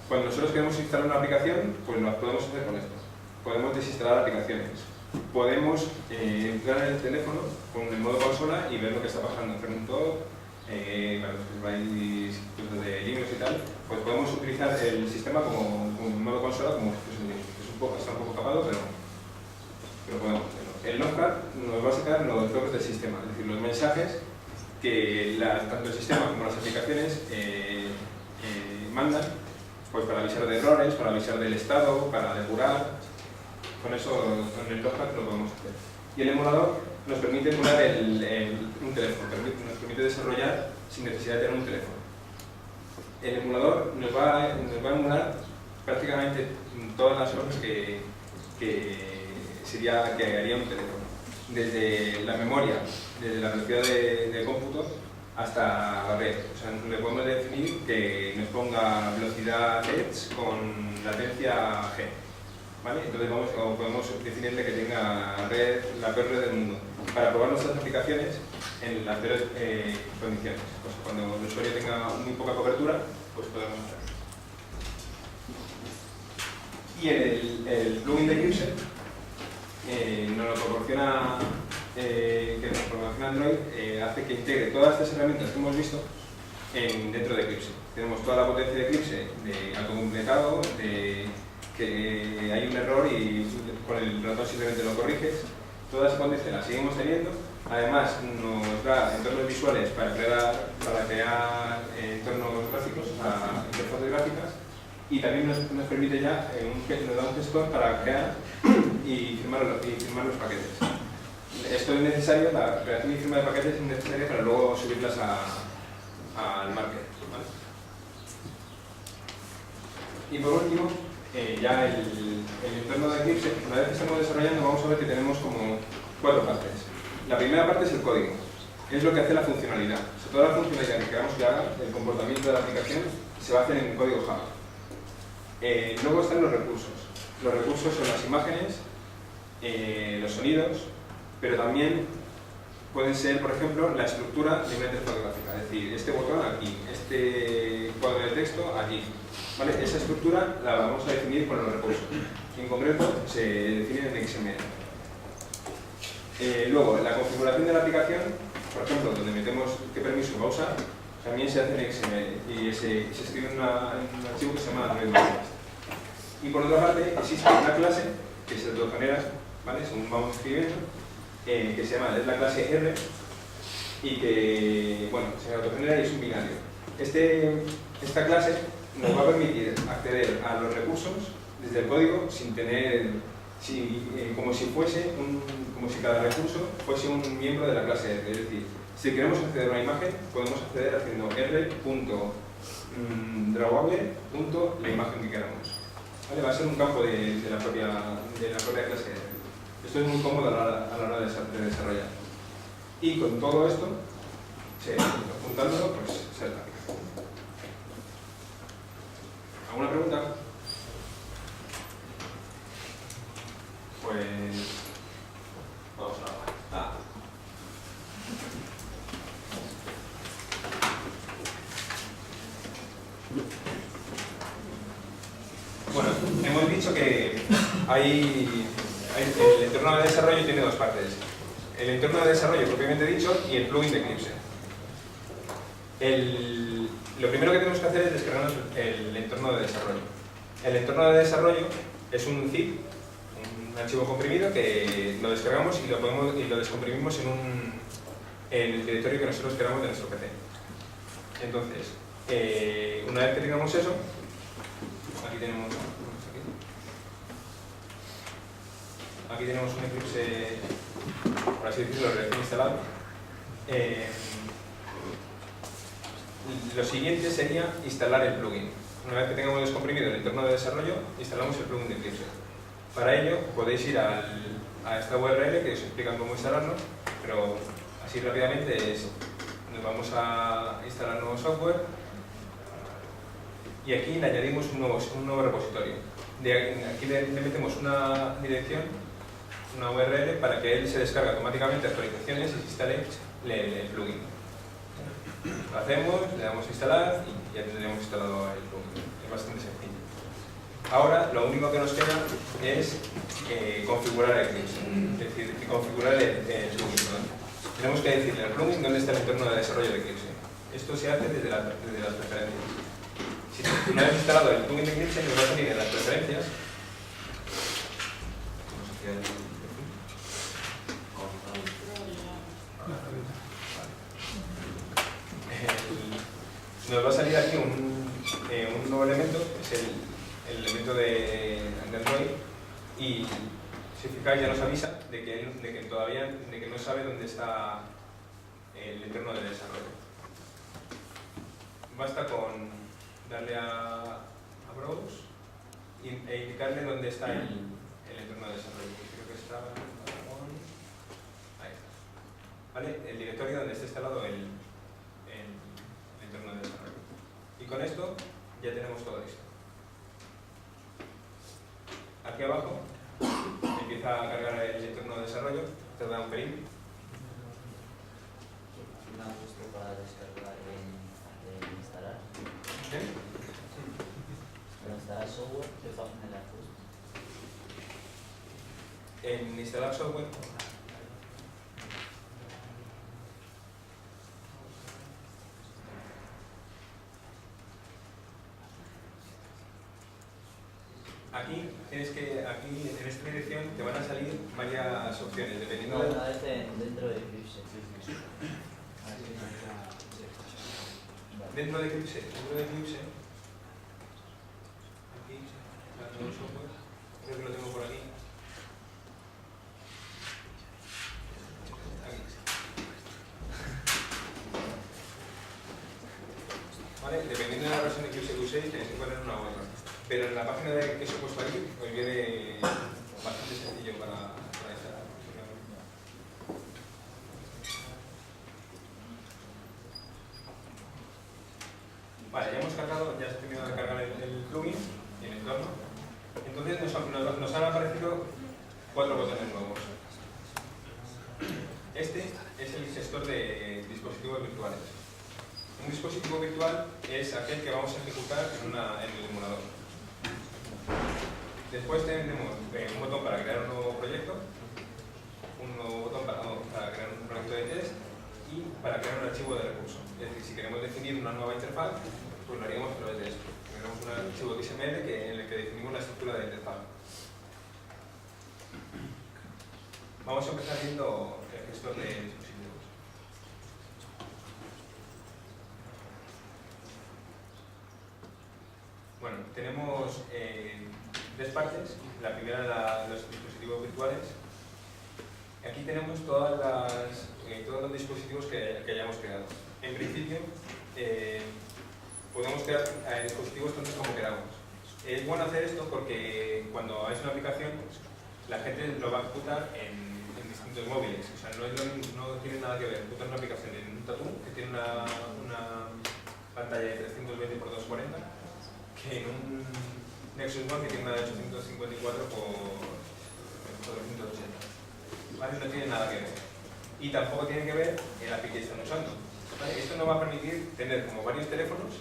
Cuando nosotros queremos instalar una aplicación, pues lo podemos hacer con esto. Podemos desinstalar aplicaciones. Podemos entrar en el teléfono con el modo consola y ver lo que está pasando. Hacer un top, para los que vais de Linux y tal, pues podemos utilizar el sistema como modo consola como si fuese un Linux. Está un poco capado, pero podemos hacerlo. El Notepad nos va a sacar los logs del sistema, es decir, los mensajes que tanto el sistema como las aplicaciones mandan, pues para avisar de errores, para avisar del estado, para depurar. Con eso, con el Notepad lo podemos hacer. Y el emulador nos permite emular un teléfono, nos permite desarrollar sin necesidad de tener un teléfono. El emulador nos va a emular prácticamente todas las cosas que haría un teléfono. Desde la memoria, desde la velocidad de cómputo hasta la red. O sea, le podemos definir que nos ponga velocidad Hz con latencia G. ¿vale? Entonces podemos definirle que tenga la peor red del mundo para probar nuestras aplicaciones en las peores condiciones. Pues cuando el usuario tenga muy poca cobertura, pues podemos hacerlo. Y el plugin de Eclipse nos lo proporciona, Android, hace que integre todas estas herramientas que hemos visto dentro de Eclipse. Tenemos toda la potencia de Eclipse de autocompletado, de que hay un error y con el ratón simplemente lo corriges. Toda esa potencia la seguimos teniendo. Además nos da entornos visuales para crear entornos gráficos, interfaces gráficas, y también nos permite ya, nos da un gestor para crear y firmar los paquetes. Esto es necesario, la creación y firma de paquetes es necesaria para luego subirlas al market, ¿vale? Y por último, ya el entorno de Eclipse, una vez que estamos desarrollando, vamos a ver que tenemos como 4 partes. La primera parte es el código, es lo que hace la funcionalidad. O sea, toda la funcionalidad que queramos que haga, el comportamiento de la aplicación, se va a hacer en código Java. Luego están los recursos. Los recursos son las imágenes, los sonidos, pero también pueden ser, por ejemplo, la estructura de una interfaz gráfica. Es decir, este botón aquí, este cuadro de texto aquí. ¿Vale? Esa estructura la vamos a definir con los recursos. En concreto, se define en XML. Luego, la configuración de la aplicación, por ejemplo, donde metemos qué permiso va a usar, también se hace en XML y se escribe en un archivo que se llama Android Manifest. Y por otra parte, existe una clase que se autogenera, ¿vale? Según vamos escribiendo, que se llama, es la clase R, y que, bueno, se autogenera y es un binario. Esta clase nos va a permitir acceder a los recursos desde el código sin tener, como si cada recurso fuese un miembro de la clase R. Es decir, si queremos acceder a una imagen, podemos acceder haciendo r.drawable.la imagen que queramos. ¿Vale? Va a ser un campo de la propia clase R. Esto es muy cómodo a la hora de desarrollar. Y con todo esto, juntándolo, pues se aplica. ¿Alguna pregunta? Pues vamos a la Bueno, hemos dicho que el entorno de desarrollo tiene 2 partes. El entorno de desarrollo propiamente dicho y el plugin de Eclipse. Lo primero que tenemos que hacer es descargarnos el entorno de desarrollo. El entorno de desarrollo es un zip, un archivo comprimido que lo descargamos y lo descomprimimos en el directorio que nosotros queramos de nuestro PC. Entonces, una vez que tengamos eso, aquí tenemos un Eclipse, por así decirlo, recién instalado. Lo siguiente sería instalar el plugin. Una vez que tengamos descomprimido el entorno de desarrollo, instalamos el plugin de Eclipse. Para ello podéis ir a esta URL que os explican cómo instalarlo, pero así rápidamente nos vamos a instalar nuevo software y aquí le añadimos un nuevo repositorio. Aquí le metemos una dirección, una URL, para que él se descargue automáticamente actualizaciones y se instale el plugin. Lo hacemos, le damos a instalar y ya tendríamos instalado el plugin. Es bastante sencillo. Ahora lo único que nos queda es configurar Eclipse, es decir, configurar el plugin, ¿no? Tenemos que decirle al plugin dónde está el entorno de desarrollo de Eclipse. Esto se hace desde las preferencias. Si una vez instalado el plugin de Eclipse, nos va a salir en las preferencias. Nos va a salir aquí un nuevo elemento, es el elemento de Android, y si fijáis ya nos avisa de que no sabe dónde está el entorno de desarrollo. Basta con darle a Browse e indicarle dónde está el entorno de desarrollo. Creo que está ahí está. ¿Vale? El directorio donde está instalado el entorno de desarrollo. Y con esto ya tenemos todo listo. Aquí aquí abajo, empieza a cargar el entorno de desarrollo, tarda un pelín.
¿Un ajuste para descargar e instalar?
¿Bien?
Para instalar software, ¿qué pasa en el ajuste?
En instalar software, aquí en esta dirección te van a salir varias opciones, dependiendo
No,
de...
una vez dentro de Eclipse.
Dentro de Eclipse, aquí, nuevo software, creo que lo tengo por aquí. Aquí. ¿Vale? Dependiendo de la versión de Eclipse que uséis, tenéis que poner una u otra. Pero en la página que os he puesto aquí, os viene bastante sencillo para instalar. Vale, ya hemos cargado, ya se ha terminado de cargar el plugin y el entorno. Entonces nos han aparecido 4 botones nuevos. Este es el gestor de dispositivos virtuales. Un dispositivo virtual es aquel que vamos a ejecutar en el emulador. Después tenemos un botón para crear un nuevo proyecto, un nuevo botón para crear un proyecto de test y para crear un archivo de recurso. Es decir, si queremos definir una nueva interfaz, pues lo haríamos a través de esto. Tenemos un archivo XML en el que definimos la estructura de la interfaz. Vamos a empezar viendo el gestor de dispositivos. Bueno, tenemos 3 partes. La primera, los dispositivos virtuales. Aquí tenemos todos los dispositivos que hayamos creado. En principio, podemos crear dispositivos tantos como queramos. Es bueno hacer esto porque cuando hagáis una aplicación, la gente lo va a ejecutar en distintos móviles. O sea, no tiene nada que ver ejecutar una aplicación en un Tattoo, que tiene una pantalla de 320 x 240, que en un Nexus One, que tiene una de 854 x 480. ¿Vale? No tiene nada que ver. Y tampoco tiene que ver el API que están usando. ¿Vale? Esto nos va a permitir tener como varios teléfonos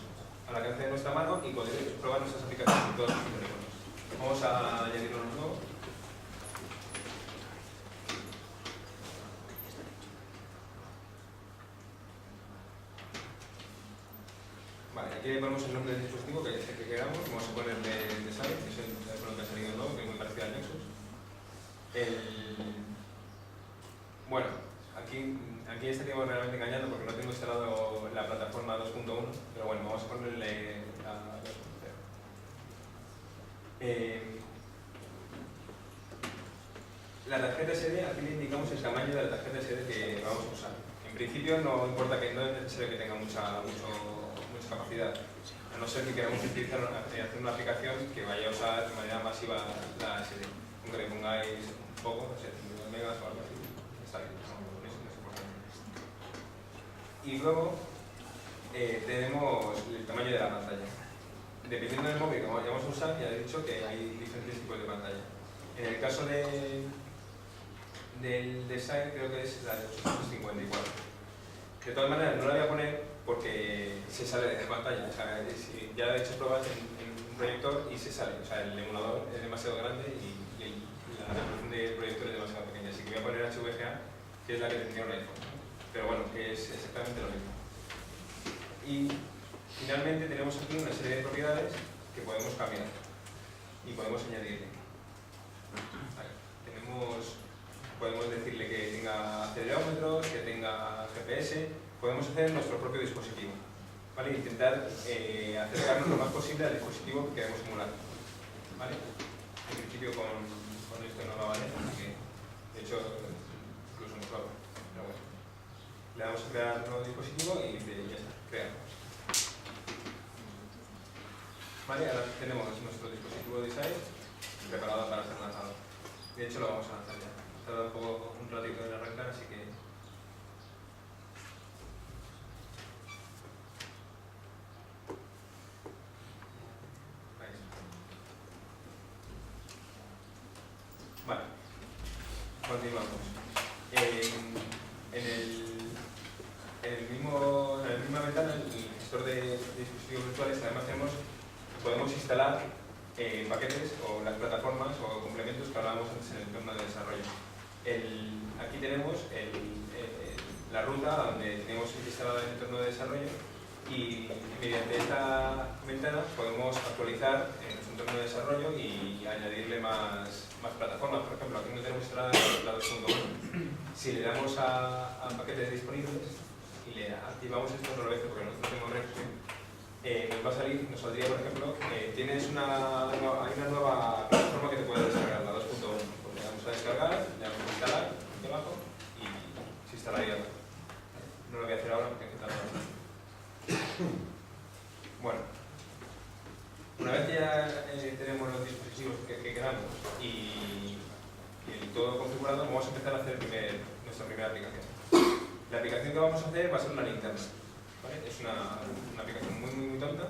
al alcance de nuestra mano y poder probar nuestras aplicaciones en todos los teléfonos. Vamos a añadir uno nuevo. Vale, aquí le ponemos el nombre del dispositivo que es el que queramos. Vamos a ponerle Design, que es el teléfono que ha salido nuevo, que es muy parecido al Nexus. Bueno, aquí estaríamos realmente engañando porque no tengo instalado la plataforma 2.1, pero bueno, vamos a ponerle la 2.0. La tarjeta SD, aquí le indicamos el tamaño de la tarjeta SD que vamos a usar. En principio no importa que no es necesario que tenga mucha capacidad, a no ser que queramos utilizar hacer una aplicación que vaya a usar de manera masiva la SD. Aunque le pongáis un poco, no sé, 5 megas o algo así, está bien, no es importante. Y luego tenemos el tamaño de la pantalla. Dependiendo del móvil que vayamos a usar, ya he dicho que hay diferentes tipos de pantalla. En el caso del Design creo que es la de 854. De todas maneras no la voy a poner porque se sale de la pantalla. O sea, ya he hecho pruebas en un proyector y se sale. O sea, el emulador es demasiado grande y la resolución del proyector es demasiado pequeña. Así que voy a poner HVGA, que es la que tendría un iPhone. Pero bueno, que es exactamente lo mismo. Y finalmente tenemos aquí una serie de propiedades que podemos cambiar y podemos añadirle. Vale. Podemos decirle que tenga acelerómetros, que tenga GPS, podemos hacer nuestro propio dispositivo. ¿Vale? Intentar acercarnos lo más posible al dispositivo que queremos emular. ¿Vale? En principio con esto no va a valer, así que de hecho incluso no lo hago. Pero bueno. Le damos a crear un nuevo dispositivo y ya está, creamos. Vale, ahora tenemos nuestro dispositivo Design preparado para ser lanzado. De hecho lo vamos a lanzar ya. Tarda un ratito en arrancar, así que... Ahí está. continuamos. En la misma ventana, el gestor de dispositivos virtuales, además podemos instalar paquetes o las plataformas o complementos que hablábamos antes en el entorno de desarrollo. Aquí tenemos la ruta donde tenemos instalada el entorno de desarrollo y mediante esta ventana podemos actualizar nuestro entorno de desarrollo y añadirle más plataformas. Por ejemplo, aquí no tenemos instalada la 2.1. Si le damos a paquetes disponibles y le activamos esto otra vez porque nosotros tenemos región, nos va a salir, nos saldría, por ejemplo, hay una nueva plataforma que te puede descargar, la 2.1. Pues le damos a descargar, le damos a instalar debajo y se instalaría. No lo voy a hacer ahora porque hay que tardar. Bueno, una vez que ya tenemos los dispositivos que queramos y todo configurado, vamos a empezar a hacer nuestra primera aplicación. La aplicación que vamos a hacer va a ser una linterna, ¿vale? Es una aplicación muy tonta,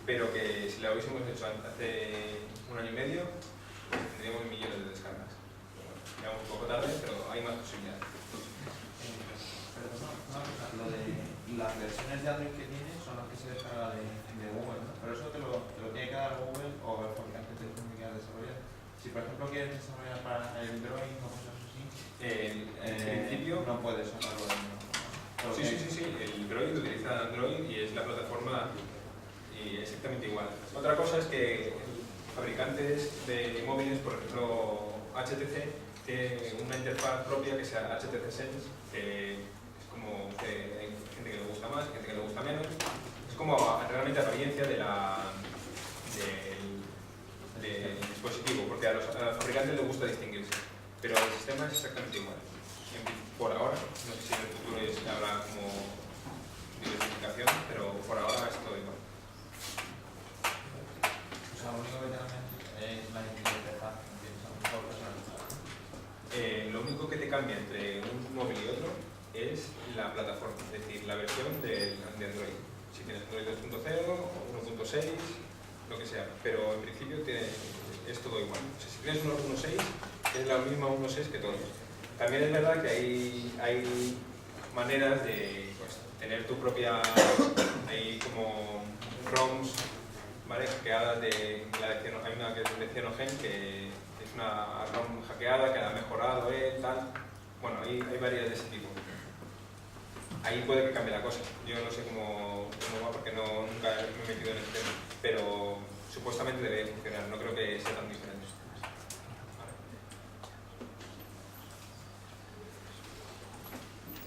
pero que si la hubiésemos hecho hace 1 año y medio, pues tendríamos millones de descargas. Bueno, llegamos un poco tarde, pero hay más posibilidades.
Lo de las versiones de Android que tiene son las que se descarga de Google, ¿no? Pero eso te lo tiene que dar Google o el fabricante de teléfono que quieras desarrollar. Si por ejemplo quieres desarrollar para el Android o cosas así,
En principio
no puedes sacarlo de
Sí. El Droid utiliza Android y es la plataforma y exactamente igual. Otra cosa es que fabricantes de móviles, por ejemplo HTC, tiene una interfaz propia que sea HTC Sense, que es como que hay gente que le gusta más, gente que le gusta menos. Es como realmente apariencia del dispositivo, porque a los fabricantes les gusta distinguirse, pero el sistema es exactamente igual. Por ahora, no sé si en el futuro habrá como diversificación, pero por ahora es todo igual.
O sea, lo único que te es la interfaz, mejor personalizada.
Lo único que te cambia entre un móvil y otro es la plataforma, es decir, la versión de Android. Si tienes Android 2.0 o 1.6, lo que sea, pero en principio es todo igual. O sea, si tienes un 1.6, es la misma 1.6 que todos. También es verdad que hay maneras de tener tu propia, hay como ROMs, ¿vale? Hackeadas hay una que es de Cyanogen, que es una ROM hackeada que ha mejorado tal. Bueno, hay varias de ese tipo. Ahí puede que cambie la cosa. Yo no sé cómo va porque nunca me he metido en este tema, pero supuestamente debe funcionar, no creo que sea tan diferente.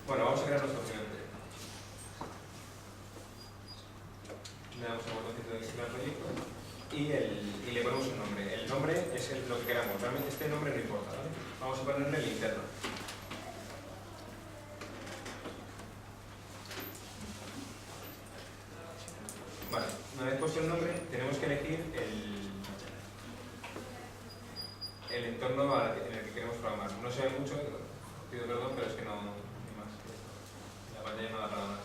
Bueno, vamos a crear nuestro primer proyecto. Le damos al botoncito de crear proyecto y le ponemos un nombre. El nombre es lo que queramos. Realmente este nombre no importa, ¿vale? Vamos a ponerle linterna. Vale, una vez puesto el nombre, tenemos que elegir el entorno en el que queremos programar. No se ve mucho, pido perdón, pero es que no. La pantalla no da para más.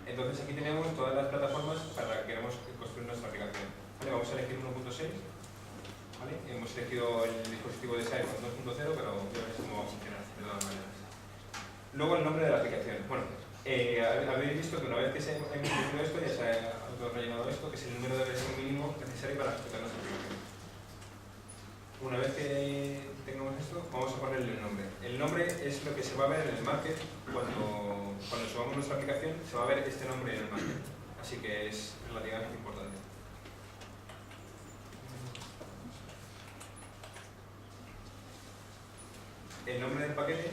Entonces aquí tenemos todas las plataformas para las que queremos construir nuestra aplicación. ¿Vale? Vamos a elegir 1.6. ¿Vale? Hemos elegido el dispositivo de Skype 2.0, pero ya veréis cómo va a funcionar de todas maneras. Luego el nombre de la aplicación. Bueno, habéis visto que una vez que hemos definido esto, ya se ha rellenado esto, que es el número de versión mínimo necesario para ejecutar nuestra aplicación. Una vez que tengamos esto, vamos a ponerle el nombre. El nombre es lo que se va a ver en el market cuando subamos nuestra aplicación, se va a ver este nombre en el market. Así que es relativamente importante. El nombre del paquete,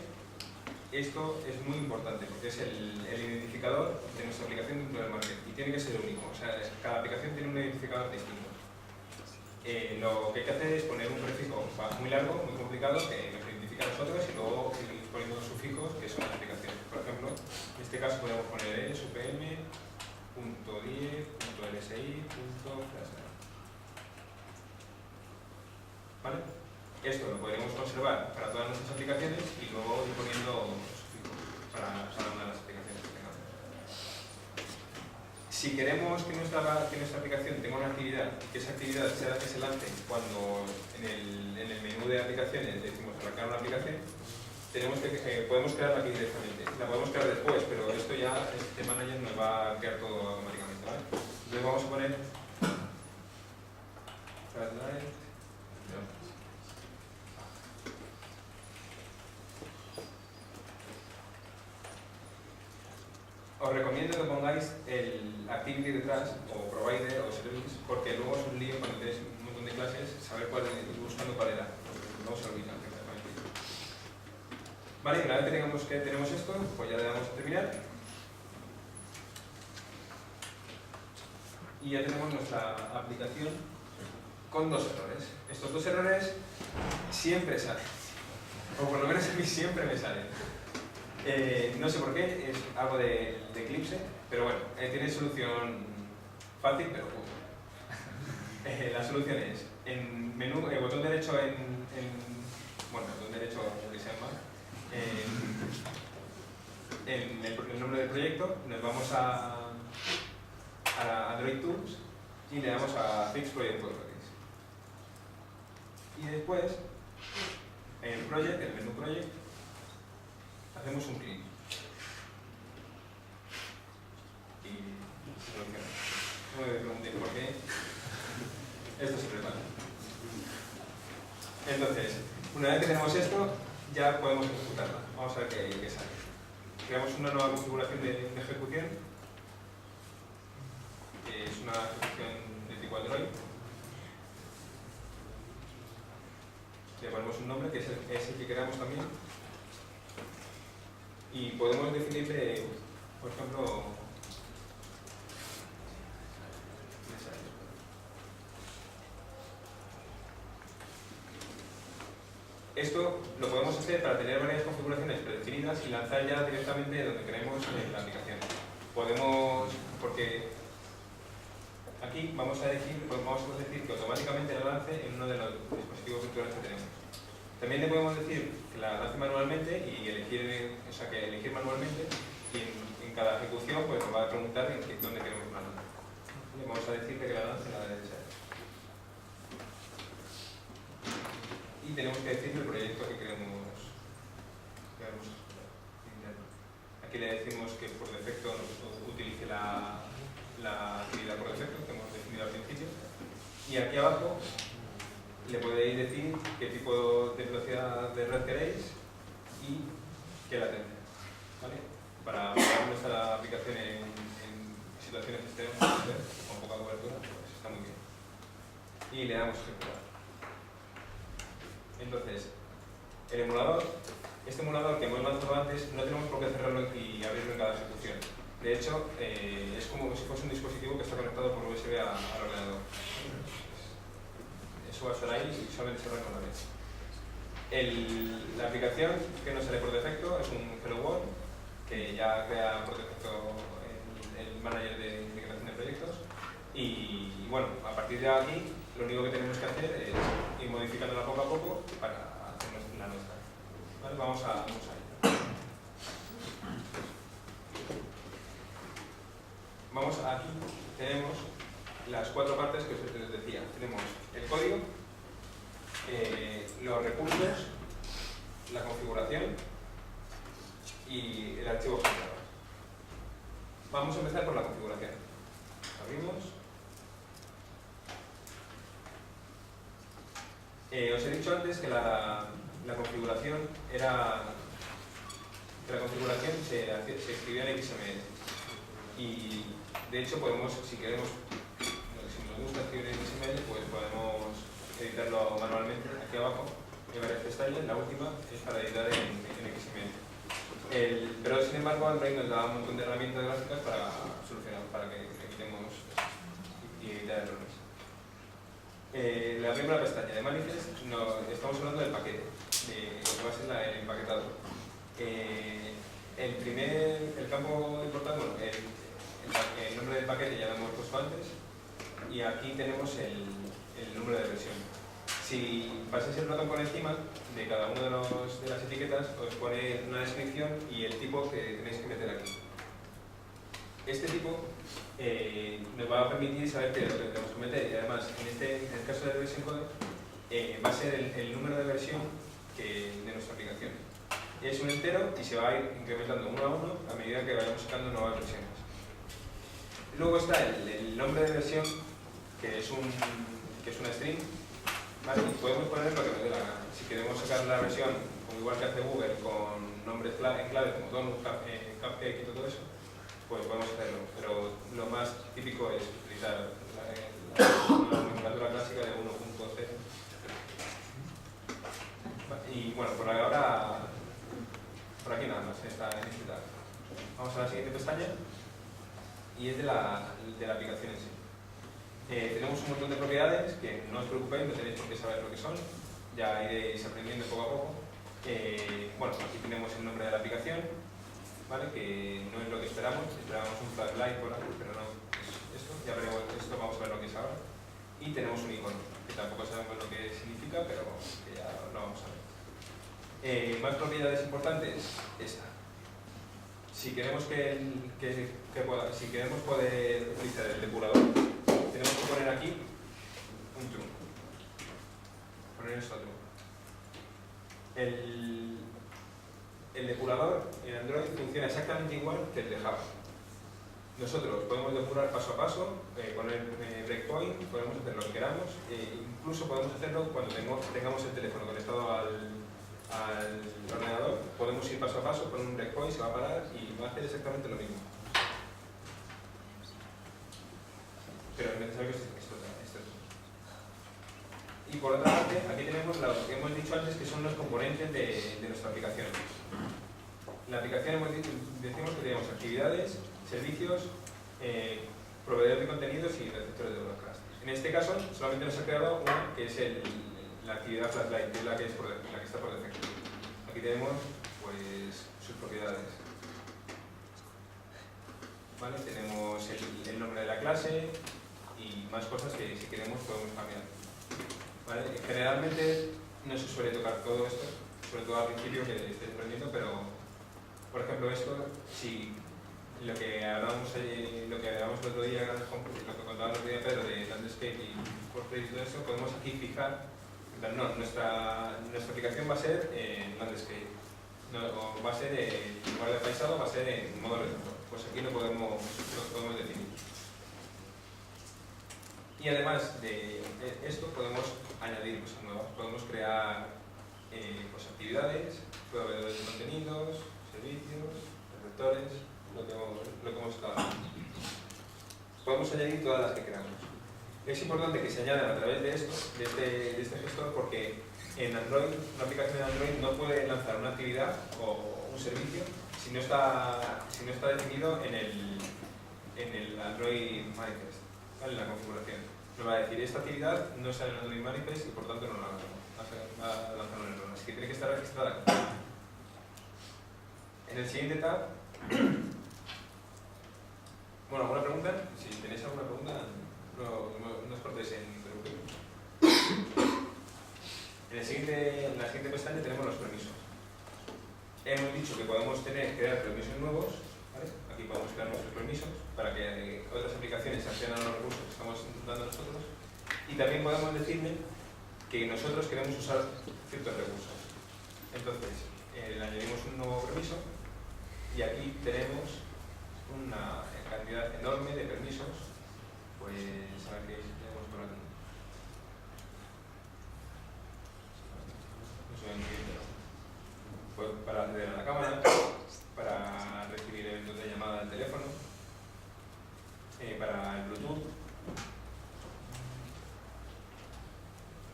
esto es muy importante porque es el identificador de nuestra aplicación dentro del market y tiene que ser único. O sea, cada aplicación tiene un identificador distinto. Lo que hay que hacer es poner un prefijo muy largo, muy complicado, que nos identifica a nosotros y luego ir poniendo sufijos que son las aplicaciones. Por ejemplo, en este caso podemos poner supm.10.lsi.clase. ¿Vale? Esto lo podremos conservar para todas nuestras aplicaciones y luego ir poniendo sufijos para cada una de las aplicaciones que tengamos. Si Si queremos que nuestra aplicación tenga una actividad y que esa actividad sea la que se lance cuando en el menú de aplicaciones decimos arrancar una aplicación, podemos crearla aquí directamente. La podemos crear después, pero esto ya, este manager nos va a crear todo automáticamente, ¿vale? Entonces vamos a poner os recomiendo que pongáis el activity detrás, o provider, o service, porque luego es un lío cuando tenéis un montón de clases, saber ir buscando cuál era, no se olvidan exactamente. Vale, una vez que tenemos esto, pues ya le damos a terminar. Y ya tenemos nuestra aplicación con 2 errores. Estos 2 errores siempre salen, o por lo menos a mí siempre me salen. No sé por qué, es algo de Eclipse, pero bueno, tiene solución fácil, pero la solución es, en menú, botón derecho bueno, botón derecho, que sea más, en el nombre del proyecto, nos vamos a Android Tools y le damos a Fix Project Properties. Y después, en el menú Project, hacemos un clic y se soluciona. No me preguntéis por qué. Esto se prepara. Entonces, una vez que tenemos esto, ya podemos ejecutarla. Vamos a ver qué sale. Creamos una nueva configuración de ejecución, que es una ejecución de tipo Android. Le ponemos un nombre que es el que queramos también. Y podemos definirle, por ejemplo, esto lo podemos hacer para tener varias configuraciones predefinidas y lanzar ya directamente donde queremos en la aplicación. Podemos, porque aquí vamos a decir que automáticamente la lance en uno de los dispositivos virtuales que tenemos. También le podemos decir que la lance manualmente y elegir manualmente, y en cada ejecución pues nos va a preguntar dónde queremos la lance. Le vamos a decirle que la lance en la derecha. Y tenemos que decirle el proyecto que queremos interno. Aquí le decimos que por defecto utilice la actividad por defecto que hemos definido al principio. Y aquí abajo le podéis decir qué tipo de velocidad de red queréis y qué latencia, ¿vale? Para poner nuestra aplicación en situaciones extremas con poca cobertura, pues está muy bien. Y le damos a ejecutar. Entonces, el emulador, este emulador que hemos lanzado antes, no tenemos por qué cerrarlo y abrirlo en cada ejecución. De hecho, es como si fuese un dispositivo que está conectado por USB al ordenador. Eso va a sonar ahí y solamente se arranca una vez. La aplicación que nos sale por defecto es un Hello World, que ya crea por defecto el manager de creación de proyectos. Y bueno, a partir de aquí, lo único que tenemos que hacer es ir modificándola poco a poco para hacer la nuestra. ¿Vale? Vamos a ello. Aquí tenemos las 4 partes que os decía. Tenemos el código, los recursos, la configuración y el archivo generador. Vamos a empezar por la configuración. Abrimos. Os he dicho antes que la configuración se escribía en XML. Y de hecho podemos, si queremos, si nos gusta escribir en XML, pues podemos editarlo manualmente. Aquí abajo hay varias pestañas, la última es para editar en XML. Pero sin embargo Android nos da un montón de herramientas gráficas para solucionar, para que quitemos y editar errores. La primera pestaña de Manifest, estamos hablando del paquete, de lo que va a ser el empaquetado. El campo importante, bueno, el nombre del paquete ya lo hemos puesto antes, y aquí tenemos el número de versión. Si pasáis el ratón por encima de cada una de las etiquetas, os pone una descripción y el tipo que tenéis que meter aquí. este tipo nos va a permitir saber qué es lo que tenemos que meter, y además en el caso del version code va a ser el número de versión de nuestra aplicación. Es un entero y se va a ir incrementando uno a uno a medida que vayamos sacando nuevas versiones. Luego está el nombre de versión, que es una string, ¿vale? Y podemos poner lo que nos dé la gana. Si queremos sacar la versión, como igual que hace Google, con nombres en clave como Donut, Cupcake y todo eso, pues podemos hacerlo. Pero lo más típico es utilizar la nomenclatura clásica de 1.0. Y bueno, por ahora, por aquí nada más, está en este tab. Vamos a la siguiente pestaña, y es de la aplicación en sí. Tenemos un montón de propiedades que no os preocupéis, no tenéis por qué saber lo que son, ya iréis aprendiendo poco a poco. Bueno, aquí tenemos el nombre de la aplicación, ¿vale? Que no es lo que esperamos un flashlight por aquí, pero no es esto, ya veremos esto, vamos a ver lo que es ahora. Y tenemos un icono, que tampoco sabemos lo que significa, pero que ya lo vamos a ver. Más propiedades importantes, esta. Si queremos si queremos poder utilizar el depurador, tenemos que poner aquí un true. Poner esto true. El depurador en Android funciona exactamente igual que el de Java. Nosotros podemos depurar paso a paso, poner breakpoint, podemos hacer lo que queramos, incluso podemos hacerlo cuando tengamos el teléfono conectado al ordenador, podemos ir paso a paso, poner un breakpoint, se va a parar y va a hacer exactamente lo mismo. Pero es necesario que esto. Y por otra parte, aquí tenemos lo que hemos dicho antes, que son los componentes de nuestra aplicación. En la aplicación decimos que tenemos actividades, servicios, proveedores de contenidos y receptores de broadcast. En este caso, solamente nos ha creado una, que es la actividad flashlight, que es la que está por defecto. Aquí tenemos pues sus propiedades. ¿Vale? Tenemos el nombre de la clase y más cosas que si queremos podemos cambiar. ¿Vale? Generalmente no se suele tocar todo esto, sobre todo al principio que estéis aprendiendo, pero por ejemplo esto, si lo que hablábamos el otro día, lo que contaba el otro día Pedro de Landscape y Portrait y todo eso, podemos aquí fijar, no, nuestra aplicación va a ser en Landscape, o va a ser en lugar de paisado, va a ser en modo retrato. Pues aquí lo podemos definir. Y además de esto podemos añadir cosas nuevas, podemos crear pues, actividades, proveedores de contenidos, servicios, receptores, lo que hemos estado hablando. Podemos añadir todas las que queramos. Es importante que se añadan a través de esto, de este gestor, porque en Android, una aplicación de Android no puede lanzar una actividad o un servicio si no está definido en el Android Manifest, ¿vale? En la configuración. Nos va a decir, esta actividad no está en el Android Manifest y por tanto no la va a lanzar un error. Así que tiene que estar registrada aquí. En el siguiente tab, bueno, ¿alguna pregunta? Si tenéis alguna pregunta, no os cortéis en interrumpir. En la siguiente pestaña tenemos los permisos. Hemos dicho que podemos crear permisos nuevos, ¿vale? Aquí podemos crear nuestros permisos para que otras aplicaciones accedan a los recursos que estamos dando nosotros. Y también podemos decirle que nosotros queremos usar ciertos recursos. Entonces, le añadimos un nuevo permiso y aquí tenemos una cantidad enorme de permisos. Pues a ver qué tenemos por aquí. No sé muy bien, pero pues para acceder a la cámara, para recibir eventos de llamada del teléfono, para el Bluetooth,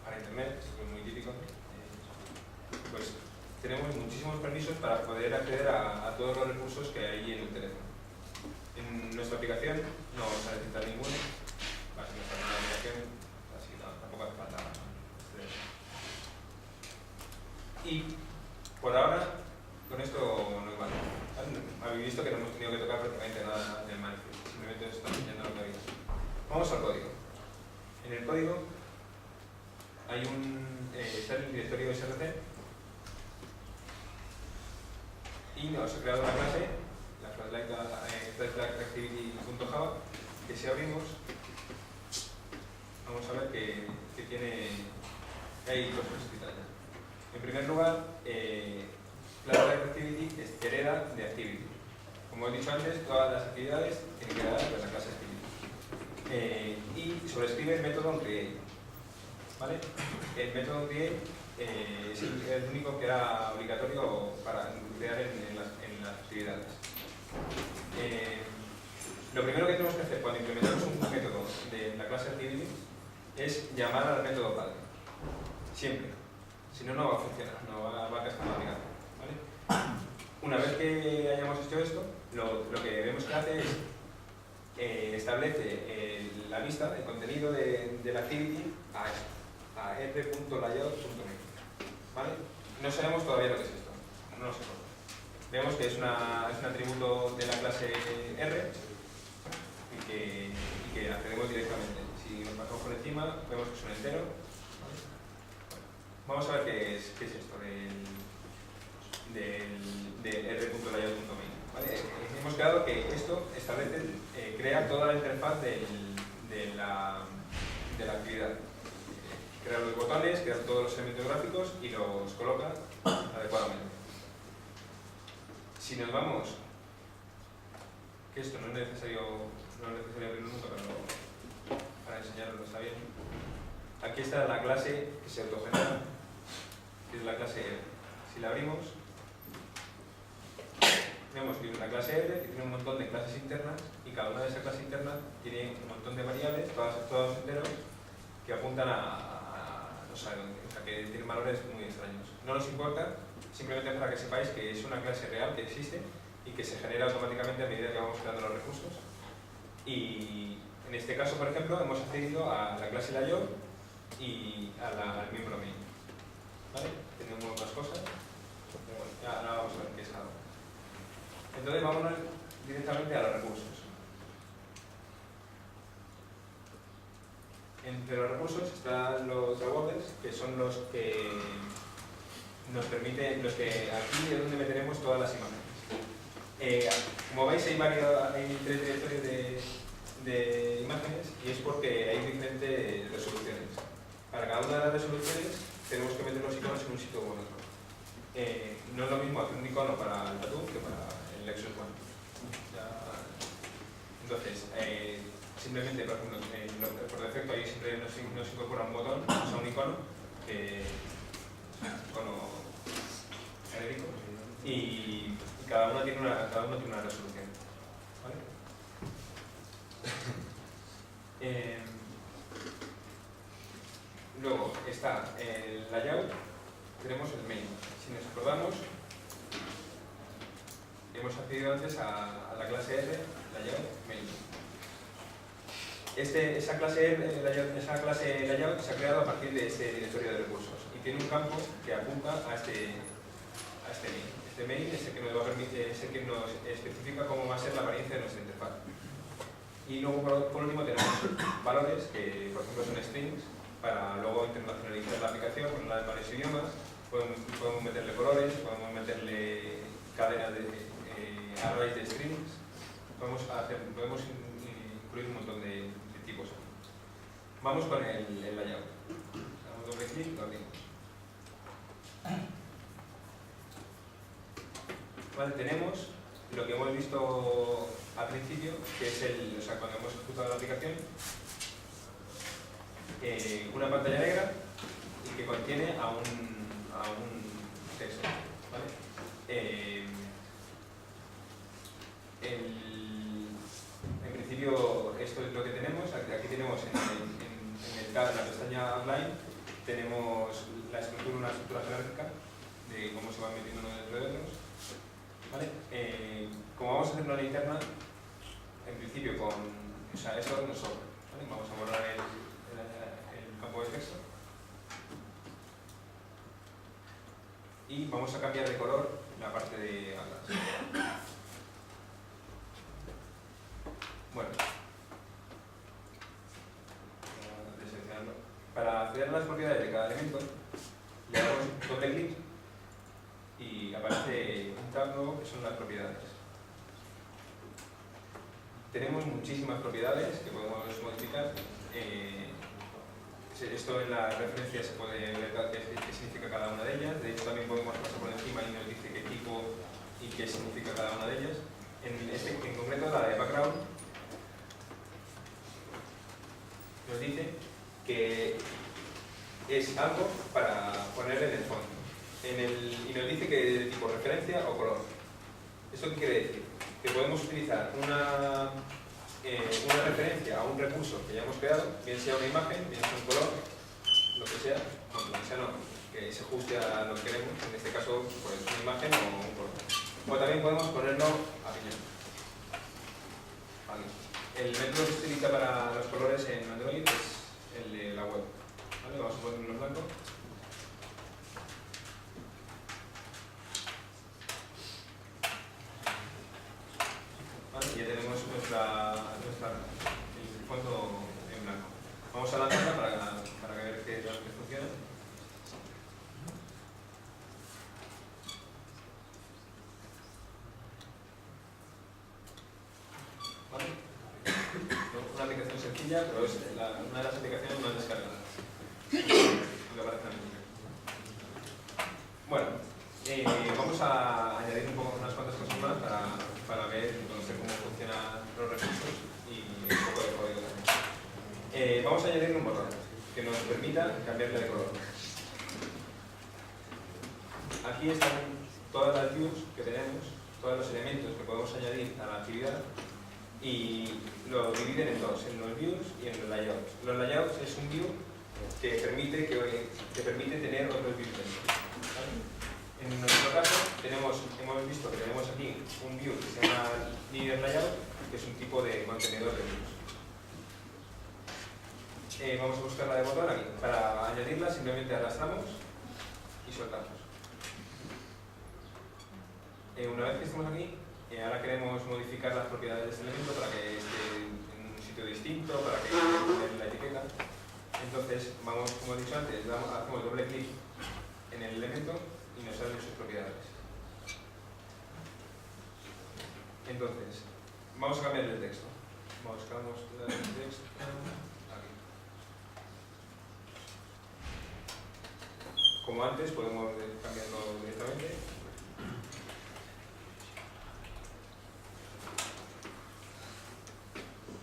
para internet, esto es muy típico. Pues tenemos muchísimos permisos para poder acceder a todos los recursos que hay en el teléfono. En nuestra aplicación no vamos a necesitar ninguno, va a ser nuestra primera aplicación, así no, tampoco hace falta. Y por ahora, con esto nos vale. Habéis visto que no hemos tenido que tocar prácticamente nada del manifest, simplemente estamos enseñando lo que habéis. Vamos al código. En el código hay está el directorio src y nos ha creado una clase, la flashlight esta es la activity.java, que si abrimos, vamos a ver que hay cosas escritas ya. En primer lugar, clase de activity hereda de activity. Como he dicho antes, todas las actividades tienen que heredar de la clase activity. Y sobrescribe el método create. ¿Vale? El método create es el único que era obligatorio para crear en las actividades. Lo primero que tenemos que hacer cuando implementamos un método de la clase activity es llamar al método padre. Siempre. Si no, no va a funcionar, no va a cascar la aplicación. ¿Vale? Una vez que hayamos hecho esto, lo que vemos que hace es establece la vista, el contenido de la activity a r.layout.make. ¿Vale? No sabemos todavía lo que es esto, no lo sé. Vemos que es un atributo de la clase R y que accedemos directamente. Si nos pasamos por encima, vemos que es un entero. ¿Vale? Vamos a ver qué es esto del r.layout.make. ¿Vale? Hemos quedado que esto establece, crea toda la interfaz de la actividad. Crea los botones, crea todos los elementos gráficos y los coloca adecuadamente. Si nos vamos, que esto no es necesario abrirlo nunca, pero para enseñarlo está bien. Aquí está la clase que se autogenera, que es la clase R. Si la abrimos, vemos que es una clase R que tiene un montón de clases internas y cada una de esas clases internas tiene un montón de variables, todos enteros, que apuntan no sé dónde, o sea que tienen valores muy extraños. No nos importa, simplemente para que sepáis que es una clase real que existe y que se genera automáticamente a medida que vamos creando los recursos. Y en este caso, por ejemplo, hemos accedido a la clase layout y al miembro main. ¿Vale? Tenemos otras cosas, pero bueno, ya ahora vamos a ver qué es algo. Entonces vámonos directamente a los recursos. Entre los recursos están los rewards, que son los que nos permiten, aquí es donde meteremos todas las imágenes. Como veis hay tres directorios de imágenes y es porque hay diferentes resoluciones. Para cada una de las resoluciones tenemos que meter los iconos en un sitio u otro. No es lo mismo hacer un icono para el Tattoo que para el Lexus One. Entonces, simplemente, por ejemplo, por defecto ahí siempre nos incorpora un botón, o sea, un icono, que es un icono genérico, y cada uno tiene una resolución. ¿Vale? Luego está el layout, tenemos el main. Si nos acordamos, hemos accedido antes a la clase R, layout, main. Esa clase layout se ha creado a partir de este directorio de recursos y tiene un campo que apunta a este main. Este main es el que nos va a permitir, es el que nos especifica cómo va a ser la apariencia de nuestra interfaz. Y luego, por último, tenemos valores que, por ejemplo, son strings, para luego internacionalizar la aplicación, ponerla en varios idiomas. Podemos meterle colores, podemos meterle cadenas de arrays de strings, podemos incluir un montón de tipos. Vamos con el layout. Damos doble clic, lo abrimos. Vale, tenemos lo que hemos visto al principio, que es cuando hemos ejecutado la aplicación, una pantalla negra y que contiene a un texto. ¿Vale? En principio esto es lo que tenemos. Aquí tenemos en la pestaña outline tenemos una estructura jerárquica de cómo se van metiendo uno dentro de otros. ¿Vale? Como vamos a hacer una linterna, en principio esto nos sobra. ¿Vale? Vamos a borrar el campo de texto y vamos a cambiar de color la parte de atrás. Bueno, para acceder a las propiedades de cada elemento, le damos doble clic y aparece un tab nuevo que son las propiedades. tenemos muchísimas propiedades que podemos modificar. Esto en la referencia se puede ver qué significa cada una de ellas. De hecho, también podemos pasar por encima y nos dice qué tipo y qué significa cada una de ellas. En concreto, la de background nos dice que es algo para poner en el fondo. Y nos dice que de tipo referencia o color. ¿Esto qué quiere decir? Que podemos utilizar una referencia a un recurso que ya hemos creado, bien sea una imagen, bien sea un color, lo que sea, bueno, lo que sea no, que se ajuste a lo que queremos, en este caso pues una imagen o un color. O también podemos ponerlo a piñón. Vale. El método que se utiliza para los colores en Android es el de la web. ¿Vale? Vamos a ponerlo en blanco. Vale, ya tenemos el fondo en blanco. Vamos a lanzarla para ver que realmente funciona. ¿Vale? Una aplicación sencilla, pero es una de las aplicaciones más descargadas. Me parece a mí. Bueno, vamos a añadir unas cuantas cosas más para ver y conocer cómo funcionan los recursos y un poco de código también. Vamos a añadir un botón que nos permita cambiarle de color. Aquí están todas las views que tenemos, todos los elementos que podemos añadir a la actividad y lo dividen en dos, en los views y en los layouts. Los layouts es un view que permite tener otros views dentro. ¿Vale? En nuestro caso hemos visto que tenemos aquí un view que se llama linear layout, que es un tipo de contenedor de views. Vamos a buscar la de botón aquí. Para añadirla simplemente arrastramos y soltamos. Una vez que estemos aquí, ahora queremos modificar las propiedades de este elemento para que esté en un sitio distinto, para que tenga la etiqueta. Entonces, vamos, como he dicho antes, hacemos doble clic en el elemento y nos salen sus propiedades. Entonces, vamos a cambiar el texto. Buscamos el texto aquí. Como antes, podemos cambiarlo directamente.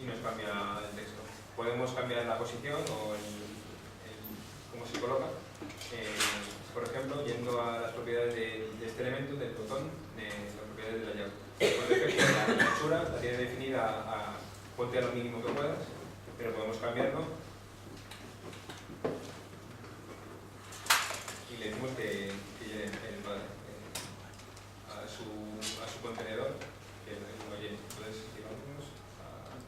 Y nos cambia el texto. Podemos cambiar la posición o cómo se coloca. Por ejemplo, yendo a las propiedades de este elemento, del botón, de las propiedades del layout. Por defecto, la anchura la tiene definida a ponte a lo mínimo que puedas, pero podemos cambiarlo y le decimos que llene a su contenedor, que lo llene. Entonces, si vamos aquí.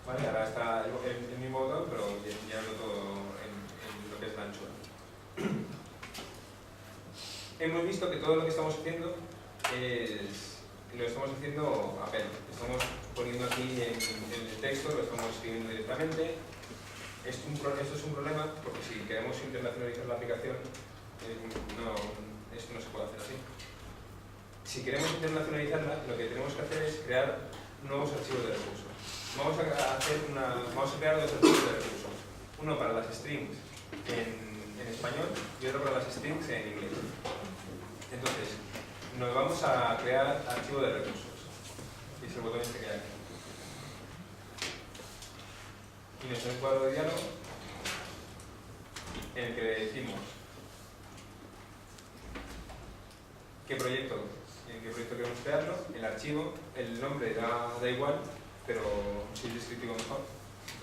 Vale, ahora está el mismo botón, pero llenando todo en lo que es la anchura. Hemos visto que todo lo que estamos haciendo lo estamos haciendo a pelo. Estamos poniendo aquí en el texto, lo estamos escribiendo directamente. Esto es un problema porque si queremos internacionalizar la aplicación, esto no se puede hacer así. Si queremos internacionalizarla, lo que tenemos que hacer es crear nuevos archivos de recursos. Vamos a crear dos archivos de recursos. Uno para las strings en español y otro para las strings en inglés. Entonces, nos vamos a crear archivo de recursos. Y es el botón este que hay aquí. Y nos sale un cuadro de diálogo en el que le decimos en qué proyecto queremos crearlo, el archivo, el nombre da igual, pero si es descriptivo mejor.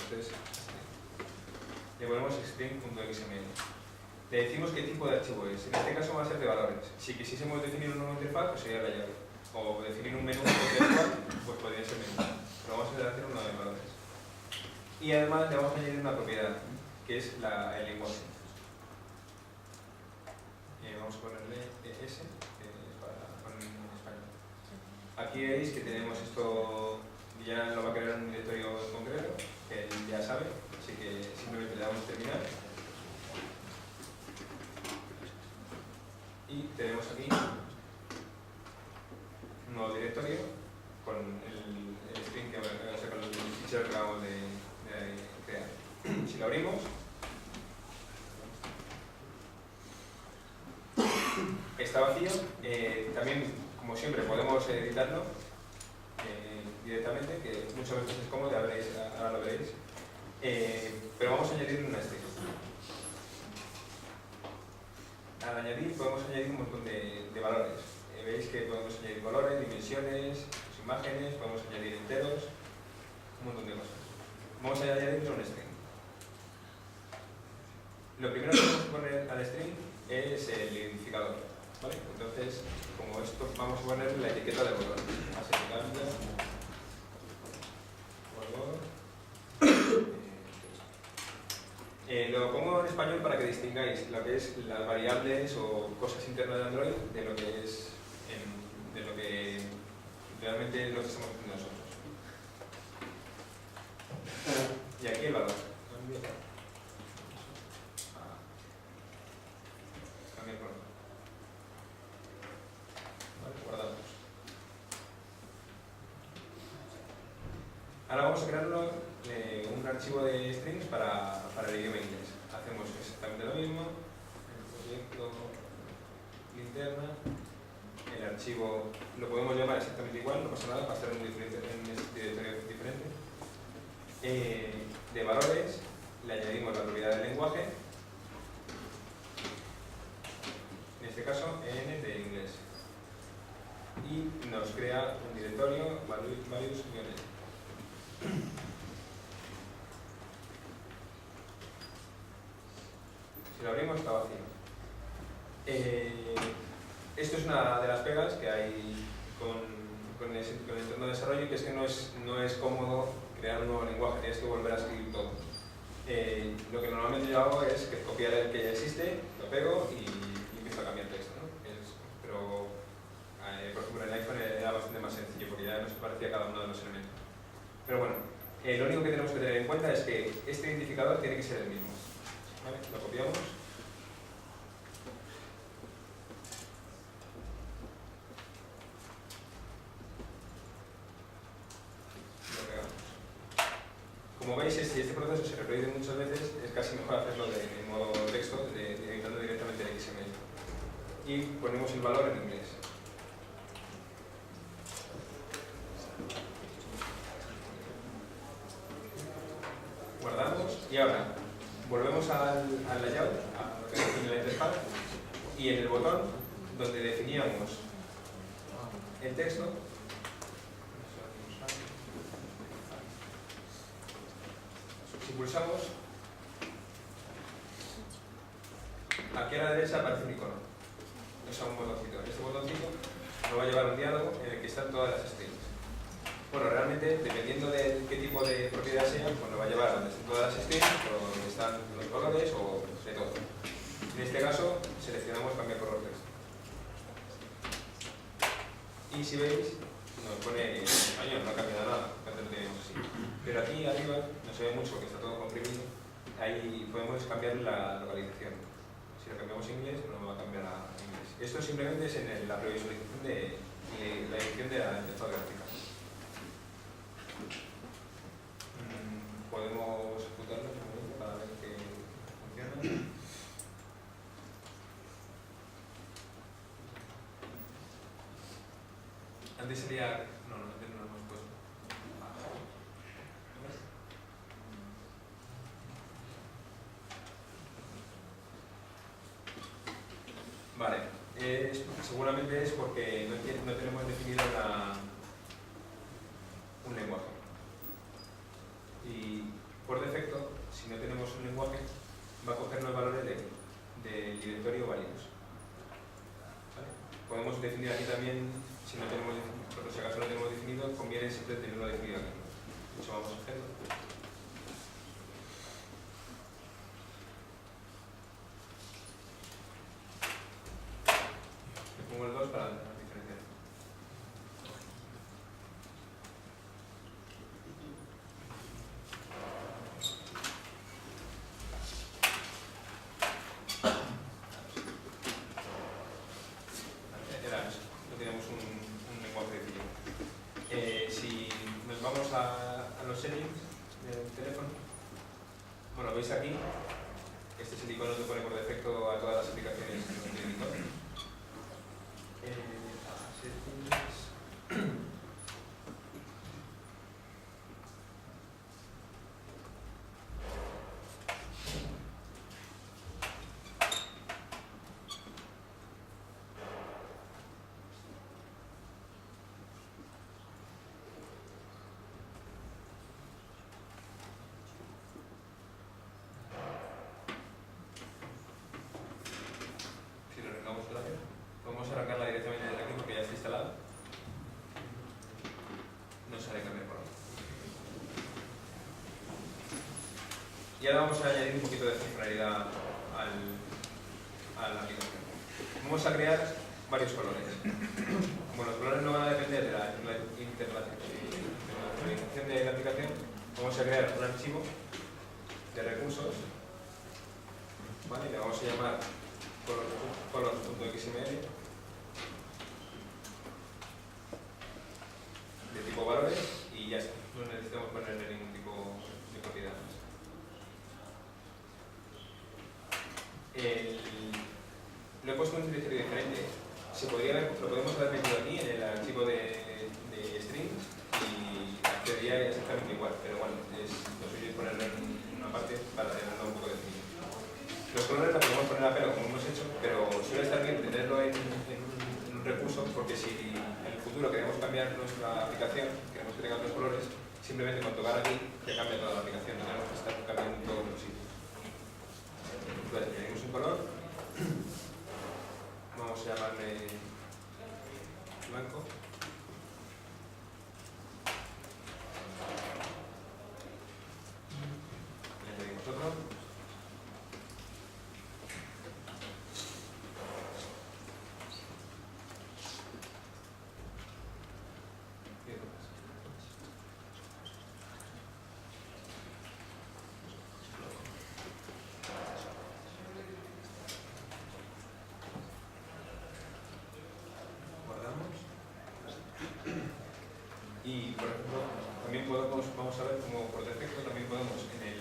Entonces, le ponemos string.xml. Le decimos qué tipo de archivo es. En este caso va a ser de valores. Si quisiésemos definir una nueva interfaz, pues sería la llave. O definir un menú contextual, pues podría ser menú. Pero vamos a hacer uno de valores. Y además le vamos a añadir una propiedad, que es el lenguaje. Vamos a ponerle S, que es para poner en español. Aquí veis que tenemos esto, ya lo va a crear en un directorio concreto, que él ya sabe, así que simplemente le damos a terminar. Y tenemos aquí un nuevo directorio con el lo abrimos, está vacío. También, como siempre, podemos editarlo directamente, que muchas veces es cómodo, ahora lo veréis. Pero vamos a añadir una string. Al añadir podemos añadir un montón de valores. Veis que podemos añadir valores, dimensiones, imágenes, podemos añadir enteros, un montón de cosas. Vamos a añadir un string. Lo primero que vamos a poner al string es el identificador, ¿vale? Entonces, como esto, vamos a poner la etiqueta del botón. Así que cambia. Lo pongo en español para que distingáis lo que es las variables o cosas internas de Android de lo que es de lo que realmente lo que estamos haciendo nosotros. Y aquí el valor. Cambia el color. Vale, guardamos. Ahora vamos a crearlo un archivo de strings para el idioma inglés. Hacemos exactamente lo mismo. El proyecto linterna. El archivo lo podemos llamar exactamente igual, no pasa nada, para estar en un directorio diferente. De valores, le añadimos la propiedad del lenguaje. En este caso, N de inglés. Y nos crea un directorio, values-. Si lo abrimos está vacío. Esto es una de las pegas que hay con el entorno de desarrollo, que es que no es cómodo crear un nuevo lenguaje, tienes que volver a escribir todo. Lo que normalmente yo hago es que copiar el que ya existe, lo pego y empiezo a cambiar texto, ¿no? Pero, por ejemplo, en el iPhone era bastante más sencillo porque ya nos parecía cada uno de los elementos. Pero bueno, lo único que tenemos que tener en cuenta es que este identificador tiene que ser el mismo. ¿Vale? Lo copiamos. Lo pegamos. Como veis, si este proceso se reproduce muchas veces, es casi mejor hacerlo en modo texto, editando directamente el XML. Y ponemos el valor en inglés. Guardamos y ahora volvemos al layout, a lo que es la interfaz, y en el botón donde definíamos el texto, si pulsamos, aquí a la derecha aparece un icono, o sea, un botoncito. Este botoncito nos va a llevar a un diálogo en el que están todas las strings. Bueno, realmente, dependiendo de qué tipo de propiedad sea, pues nos va a llevar a donde están todas las strings, o donde están los colores, o de todo. En este caso, seleccionamos cambiar color texto. Y si veis, nos pone en español, no ha cambiado nada, antes lo teníamos así. Pero aquí arriba, no se ve mucho porque está todo comprimido, ahí podemos cambiar la localización. Si lo cambiamos a inglés, no va a cambiar a inglés. Esto simplemente es en la previsualización de la edición de la interfaz gráfica. Podemos ejecutarlo un momento para ver que funciona. Antes sería... No, antes no lo hemos puesto. Vale, seguramente es porque no tenemos definido un lenguaje. Y por defecto, si no tenemos un lenguaje, va a coger los valores del directorio válidos. ¿Vale? Podemos definir aquí también, si no tenemos, por si acaso no tenemos definido, conviene siempre tenerlo definido aquí. Eso vamos a hacerlo. Le pongo el 2 para diferenciar. Era eso, no teníamos un lenguaje definido. Si nos vamos a los settings del teléfono, bueno, lo veis aquí, este es el icono que pone por defecto a todas las aplicaciones que no tienen icono. Podemos arrancarla directamente desde aquí porque ya está instalada. No sale cambiar por ahora. Y ahora vamos a añadir un poquito de funcionalidad a la aplicación. Vamos a crear varios colores. Como los colores no van a depender de la internalización de la aplicación, vamos a crear un archivo de recursos, ¿vale? Le vamos a llamar color.xml de tipo valores y ya está. No necesitamos ponerle ningún tipo de propiedad. Lo he puesto en un directorio diferente. Lo podemos haber metido aquí en el archivo de strings y accedería exactamente igual, pero bueno, lo suyo es ponerlo en una parte para tenerlo un poco definido. Los colores los podemos poner a pelo como hemos hecho, pero suele estar bien tenerlo en un recurso, porque si en el futuro queremos cambiar nuestra aplicación, queremos que tenga otros colores, simplemente con tocar aquí te cambia toda la aplicación, no tenemos que estar cambiando en todos los sitios. Entonces añadimos un color, vamos a llamarle blanco. Le añadimos otro. Y por ejemplo, también vamos a ver cómo por defecto también podemos en el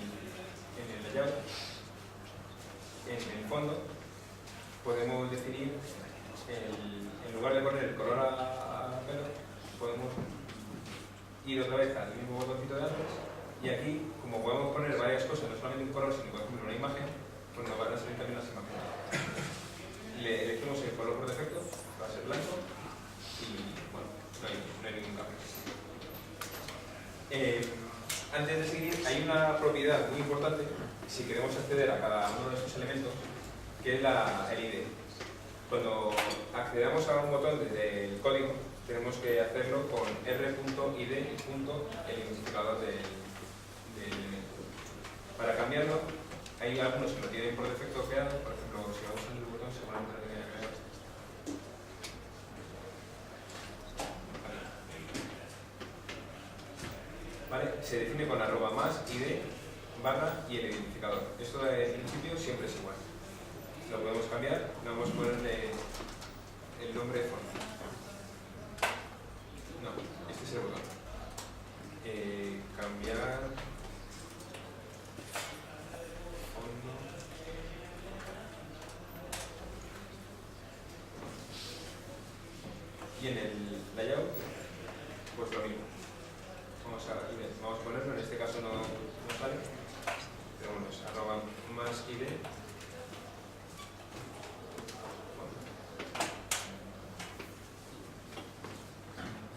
layout, en el fondo, podemos definir, en lugar de poner el color a pelo, podemos ir otra vez al mismo botoncito de antes y aquí, como podemos poner varias cosas, no solamente un color, sino por ejemplo una imagen, pues nos van a salir también las imágenes. Le elegimos el color por defecto, va a ser blanco y bueno, no hay ningún cambio. Antes de seguir, hay una propiedad muy importante si queremos acceder a cada uno de estos elementos, que es el ID. Cuando accedamos a un botón del código, tenemos que hacerlo con r.id, el identificador del elemento. Para cambiarlo, hay algunos que lo tienen por defecto creado, por ejemplo, si vamos a el botón, seguramente lo tenía creado. ¿Vale? Se define con @+id barra y el identificador. Esto de principio siempre es igual. Lo podemos cambiar, le vamos a ponerle el nombre de fondo. No, este es el botón. Cambiar fondo. Y en el layout, pues lo mismo. Vamos a ponerlo, en este caso no sale, pero bueno, es @+id.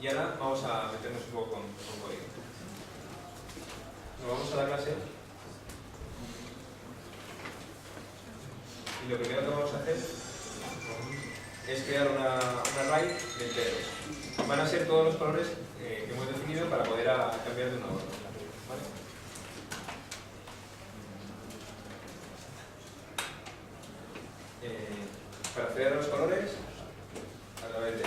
Y ahora vamos a meternos un poco con código. Nos vamos a la clase y lo primero que vamos a hacer es crear una array de enteros. Van a ser todos los colores que hemos definido para poder cambiar de uno a otro. ¿Vale? Para acceder a los colores, a través de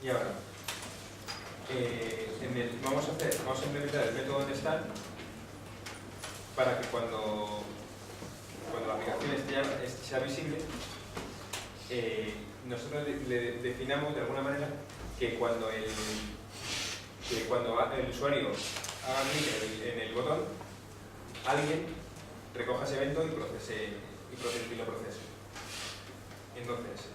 Y ahora, vamos a implementar el método onStar para que cuando la aplicación sea visible, nosotros le definamos de alguna manera que cuando el usuario haga clic en el botón, alguien recoja ese evento y lo procese. Entonces,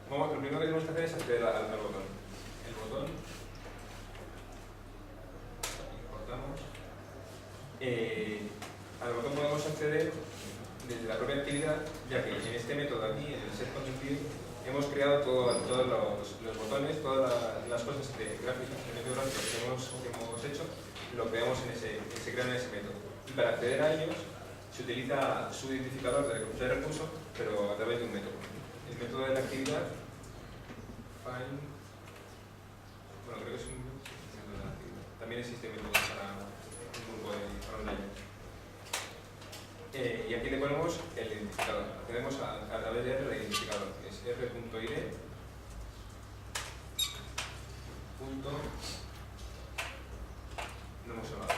lo primero que tenemos que hacer es acceder al botón. El botón, importamos. Al botón podemos acceder desde la propia actividad, ya que en este método aquí, en el setContent, hemos creado todos los botones, todas las cosas de gráficas, de método gráfico que hemos hecho, lo creamos se crean en ese método. Y para acceder a ellos se utiliza su identificador de recurso, pero a través de un método. El método de la actividad, find, bueno, creo que es un método de la actividad. También existe método para un grupo para un layout. Y aquí le ponemos el identificador. Accedemos a través de R el identificador, que es r.id. No hemos hablado.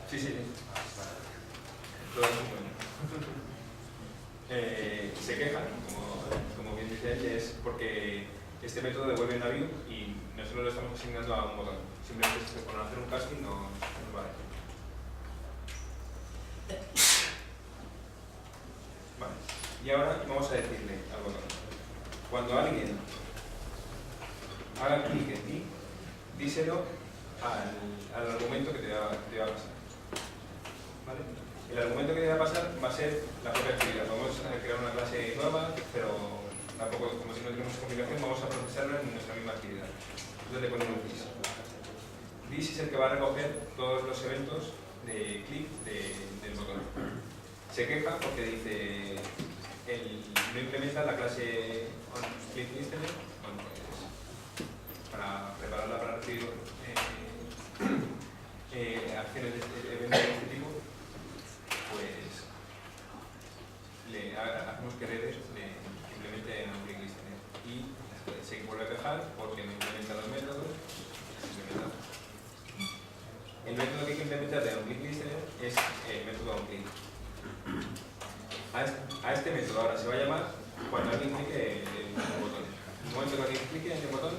Sí. Todo es muy bueno. Se quejan, como bien dice él, es porque este método devuelve una view y nosotros lo estamos asignando a un botón. Simplemente por hacer un casting no vale. Vale. Y ahora vamos a decirle al botón: cuando alguien haga clic en ti, díselo al argumento que te va a pasar. ¿Vale? El argumento que te va a pasar va a ser la propia actividad. Vamos a crear una clase nueva, pero tampoco, como si no tenemos configuración, vamos a procesarla en nuestra misma actividad. Entonces le ponemos this. This es el que va a recoger todos los eventos de clic del botón. Se queja porque dice no implementa la clase onClickListener, bueno, pues, para prepararla para recibir acciones de eventos de este tipo, pues le hacemos que redes implemente en onClickListener y se vuelve a quejar porque no implementa los métodos. El método que hay que implementar de onClickListener es el método onClick. A este método ahora se va a llamar cuando alguien clique en el botón. En el momento que alguien clique en el botón,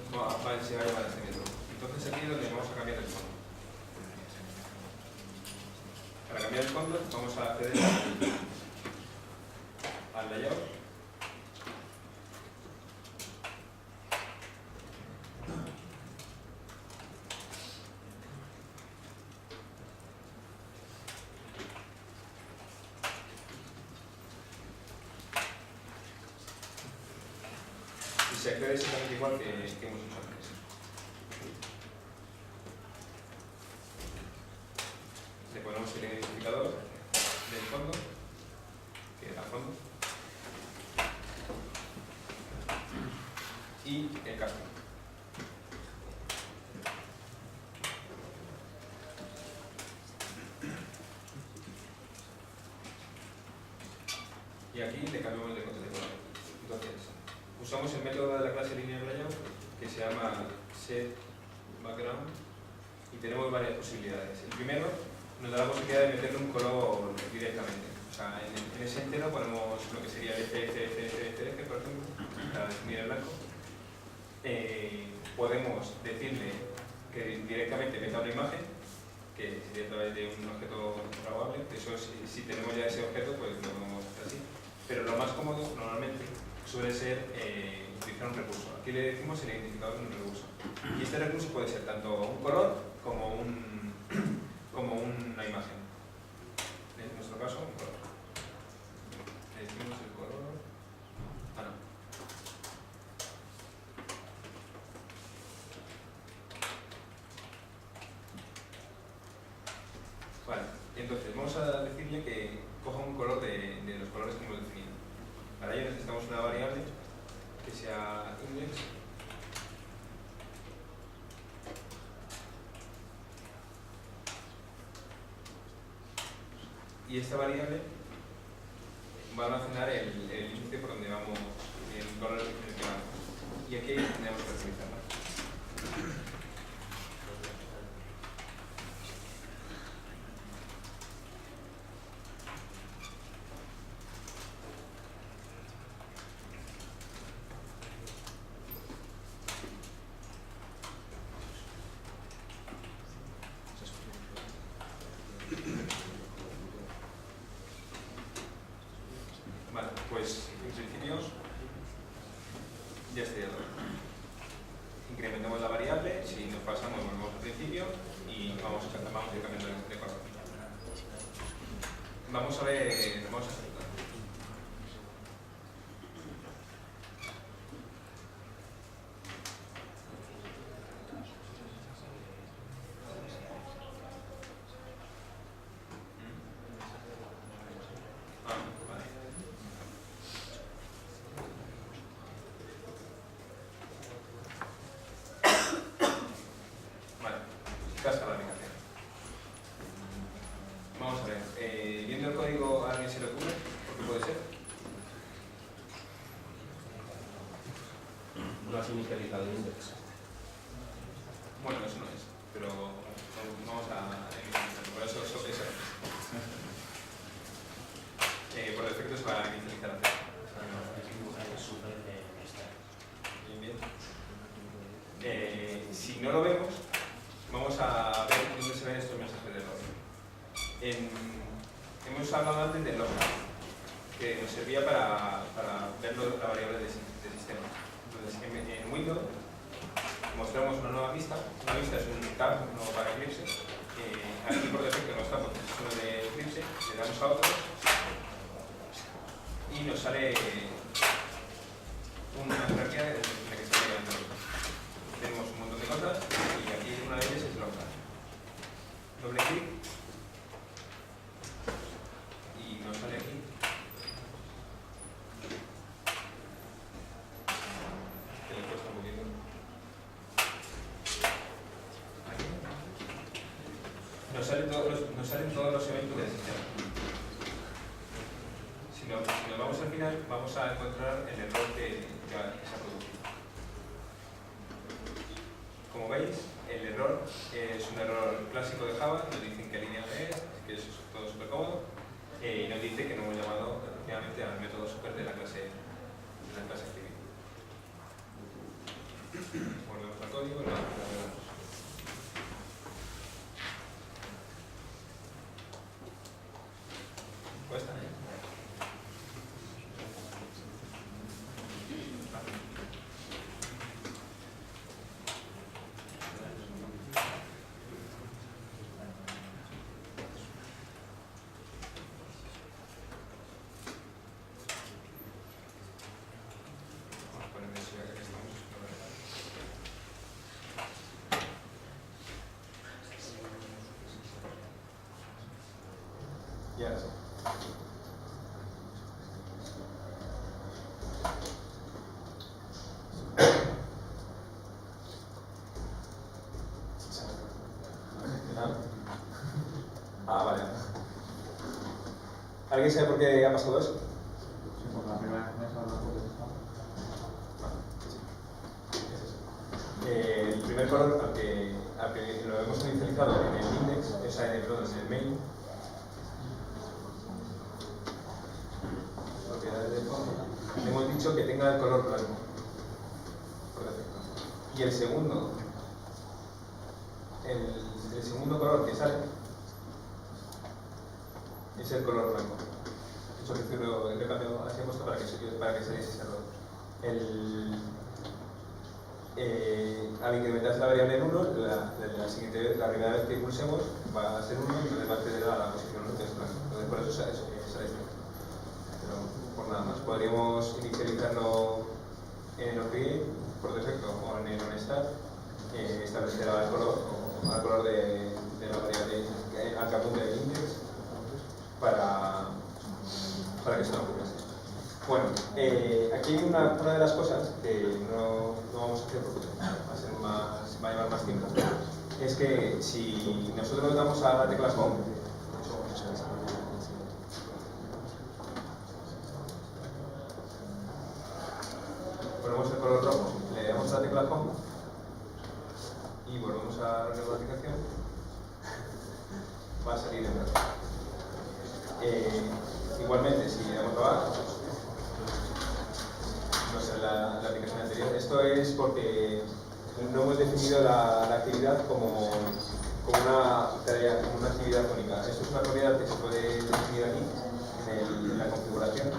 se va a llamar a este método. Entonces aquí es donde vamos a cambiar el fondo. Para cambiar el fondo vamos a acceder al layout. Y se accede exactamente igual que hemos hecho antes. Le ponemos el identificador del fondo, que era fondo, y el casting. Y aquí le cambiamos de contenido. Entonces, usamos el método de la clase linear layout que se llama setBackground y tenemos varias posibilidades. El primero nos da la posibilidad de meterle un color directamente. O sea, en ese entero ponemos lo que sería el FFFFF, por ejemplo, para definir el blanco. Podemos decirle que directamente meta una imagen, que sería a través de un objeto programable. Eso si tenemos ya ese objeto, pues lo podemos hacer así. Pero lo más cómodo, normalmente, suele ser utilizar un recurso. Aquí le decimos el identificador de un recurso. Y este recurso puede ser tanto un color como una imagen. En nuestro caso, un color. Le decimos el color. Ah, no. necesitamos una variable que sea index. Y esta variable va a almacenar el índice por donde vamos, el valor en el que vamos. Y aquí tenemos que utilizarla. Vale, pues en principio ya estaría todo. Incrementamos la variable, si nos pasamos volvemos al principio y vamos a ir cambiando de color. Vamos a ver, vamos a ejecutar. Casca la aplicación. Vamos a ver, viendo el código a alguien se le ocurre, ¿por qué puede ser?
No has inicializado el index.
Bueno, eso no es, pero vamos a inicializarlo, por eso es. Por defecto se va a inicializar antes. Bien, bien. Si no lo vemos, vamos a ver dónde se ven estos mensajes de error. Hemos hablado antes del log, que nos servía para ver la variable de sistema. Entonces, en Windows mostramos una nueva vista. Una vista es un tab nuevo para Eclipse. Aquí por defecto no está porque es uno de Eclipse. Le damos a otro y nos sale una jerarquía en la que se ve Android. Tenemos un montón de cosas y aquí una de ellas es log. Doble clic y nos sale aquí que le cuesta un poquito. Aquí. Nos salen todos los eventos del sistema. Si nos vamos al final, vamos a encontrar el error que se ha producido. Como veis, el error es un error clásico de Java, nos dicen qué línea es, que es todo súper cómodo, y nos dice que no hemos llamado efectivamente al método super de la clase activity. Volvemos al código, lo vemos. Cuesta, ¿eh? Y ahora sí. Vale. ¿Alguien sabe por qué ha pasado eso?
Sí, porque la primera vez me has hablado de esto.
El primer color, al que lo hemos inicializado en el index, o sea, en el main, propiedades de fondo, le hemos dicho que tenga el color blanco, por defecto. Y el segundo color que sale es el color blanco. Eso que lo he cambiado así he puesto para que saliese ese error. Al incrementarse la variable en 1, la primera vez que pulsemos va a ser 1 y entonces va a acceder a la posición 1 que es blanco. Entonces por eso sale esto. Pero por nada más, podríamos inicializarlo en el OPI por defecto o en el OnStack, establecer el color o al color de la variable al que apunte el index para que se nos ocurra. Bueno, aquí hay una de las cosas que no vamos a hacer porque va a llevar más tiempo. Es que si nosotros damos a la tecla Home, ponemos el color rojo, le damos a la tecla Home y volvemos a abrir la aplicación, va a salir en verde. Igualmente, si le damos a back, no sé, la aplicación anterior. Esto es porque no hemos definido la actividad como una tarea, como una actividad única. Esto es una propiedad que se puede definir aquí en la configuración.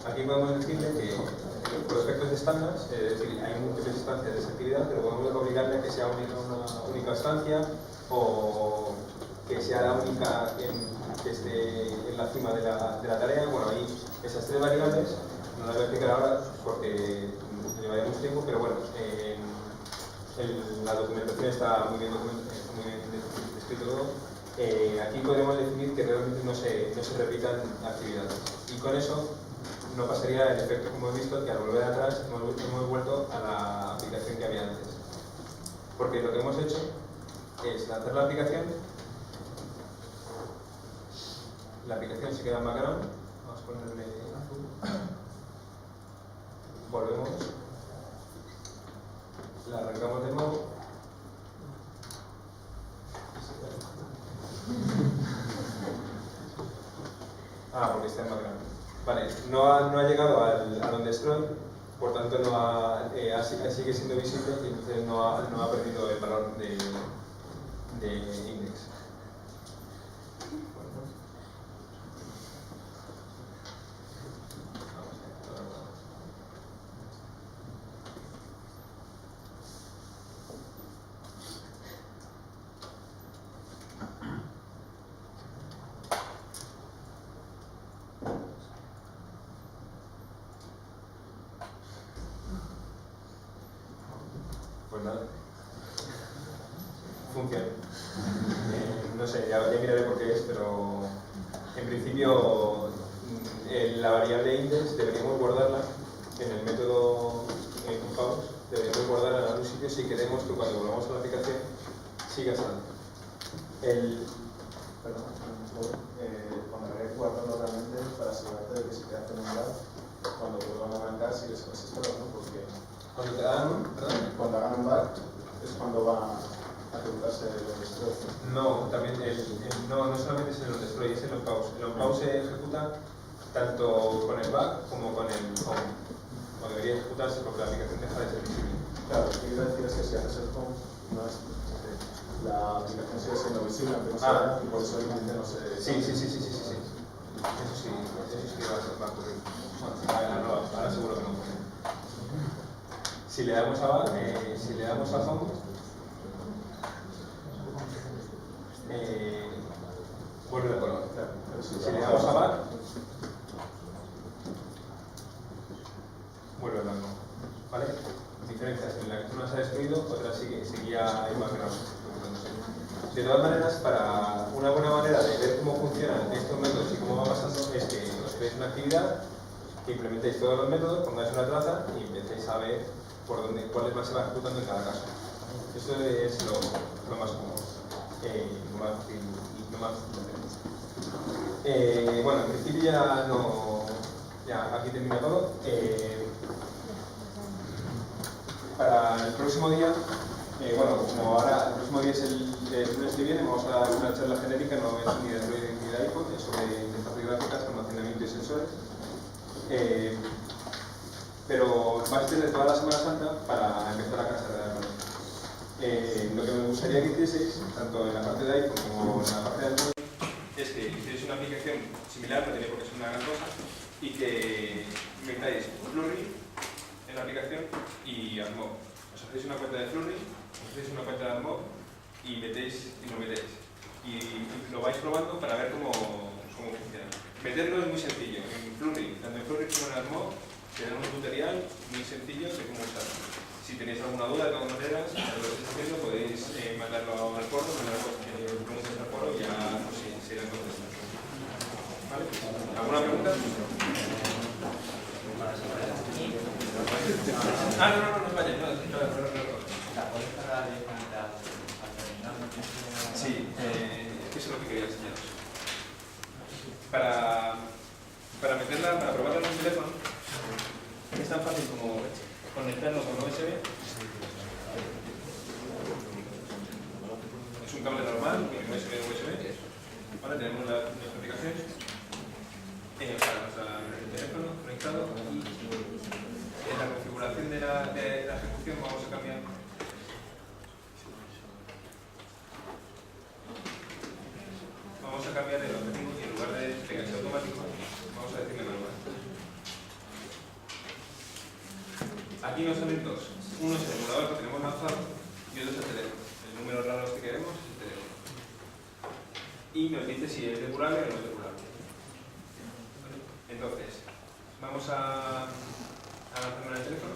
Aquí podemos decirle que por efectos de estándar, es decir, hay múltiples instancias de esa actividad, pero podemos obligarle a que sea una única instancia o que sea la única que esté en la cima de la tarea. Bueno, ahí esas tres variables, no las voy a explicar ahora porque llevaría mucho tiempo, pero bueno, la documentación está muy bien descrito todo. Aquí podemos definir que realmente no se repitan actividades y con eso no pasaría el efecto, como hemos visto, que al volver atrás hemos vuelto a la aplicación que había antes. Porque lo que hemos hecho es lanzar la aplicación se queda en background, vamos a ponerle azul, volvemos, la arrancamos de nuevo, porque está en background. Vale, no ha llegado a donde estoy, por tanto sigue siendo visible y entonces no ha perdido el valor de index. Pues nada, funciona. No sé, ya miraré por qué es, pero en principio la variable index deberíamos guardarla en el método compose, deberíamos guardarla en algún sitio si queremos que cuando volvamos a la aplicación siga estando.
Cuando queréis guardarlo realmente para asegurarte de que se queda en un lugar, cuando vuelvan a arrancar sí que se espera, ¿no? Porque
Cuando te hagan
cuando hagan un back es cuando va a ejecutarse el destroy.
no, también no solamente es el destroy, es el onPause. El onPause se ejecuta tanto con el back como con el home. O debería ejecutarse porque la aplicación deja de ser visible.
Claro, lo que quiero decir es que si haces el home, la aplicación sigue siendo visible, aunque no se vea, y por eso el cliente no se...
Sí. Eso sí va a ocurrir. Bueno, ahora seguro que no ocurre. Si le damos a back, si le damos a home, vuelve a color. Si le damos a back, vuelve blanco. ¿Vale? Diferencias en la que una se ha destruido, otra seguía en background. De todas maneras, para una buena manera de ver cómo funcionan estos métodos y cómo va pasando es que os creéis una actividad, que implementéis todos los métodos, pongáis una traza y empecéis a ver cuáles más se va ejecutando en cada caso. Eso es lo más cómodo, lo más fácil y lo más fácil. Bueno, en principio ya aquí termina todo. Para el próximo día, como ahora el próximo día es el lunes que viene, vamos a dar una charla genérica, no es ni de Android ni de iPhone, es sobre interfaces gráficas, almacenamiento y sensores. Pero va a ser de toda la Semana Santa para empezar a casa de Android. Lo que me gustaría que hicieseis, tanto en la parte de iPhone como en la parte de Android, es que hicierais una aplicación similar, no tiene por qué ser una gran cosa, y que metáis Flurry en la aplicación y AdMob. Os hacéis una cuenta de Flurry, os hacéis una cuenta de AdMob y lo metéis. Y lo vais probando para ver cómo funciona. Meterlo es muy sencillo. En Flurry, tanto en Flurry como en Armo, tenemos un tutorial muy sencillo de cómo usarlo. Si tenéis alguna duda, de todas maneras, de lo que estáis haciendo, podéis mandarlo al foro, preguntas al foro y ya pues, se irán contestando. ¿Vale? ¿Alguna pregunta? Ah, no, vaya, no.
¿La puedes cargar directamente al terminal?
Sí, eso es lo que quería enseñaros. Para probarla en un teléfono, es tan fácil como conectarlo con USB. Es un cable normal, USB. Ahora tenemos las aplicaciones. El teléfono conectado y en la configuración de la ejecución vamos a cambiar. Vamos a cambiar el objetivo y en lugar de pegarse automático, vamos a decirle manual. Aquí nos salen dos. Uno es el emulador que tenemos lanzado y otro es el teléfono. El número raro que queremos es el teléfono. Y nos dice si es depurable o no es depurable. Entonces, vamos a lanzarlo en el teléfono.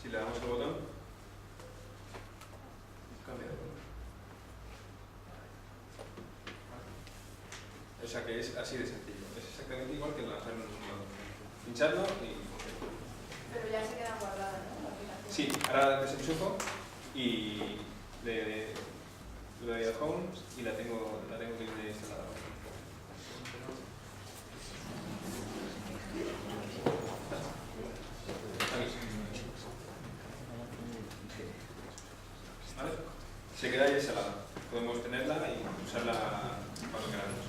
Si le damos el botón, cambia. O sea que es así de sencillo. Es exactamente igual que lanzarlo en un emulador. Pincharlo y...
Pero ya se quedan guardadas, ¿no? La aplicación.
Sí, ahora desenchufo y le doy a Home y la tengo que ir instalada. ¿Vale? Se queda ya instalada. Podemos tenerla y usarla cuando queramos.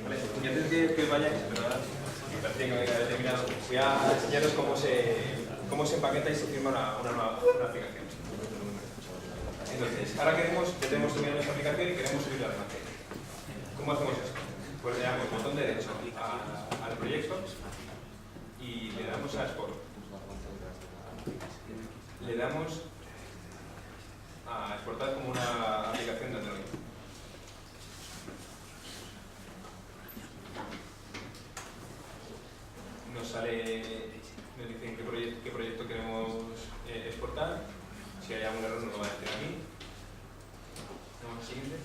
¿Vale? Y antes de que os vayáis, ¿verdad? Me parece que había terminado. Voy a enseñaros cómo se empaqueta y se firma una aplicación. Entonces, ahora ya tenemos terminado nuestra aplicación y queremos subirla al almacén. ¿Cómo hacemos esto? Pues le damos botón derecho al proyecto y le damos a Export. Le damos a exportar como una aplicación de Android. Nos dicen qué proyecto queremos exportar. Si hay algún error nos lo va a decir aquí. Vamos al siguiente.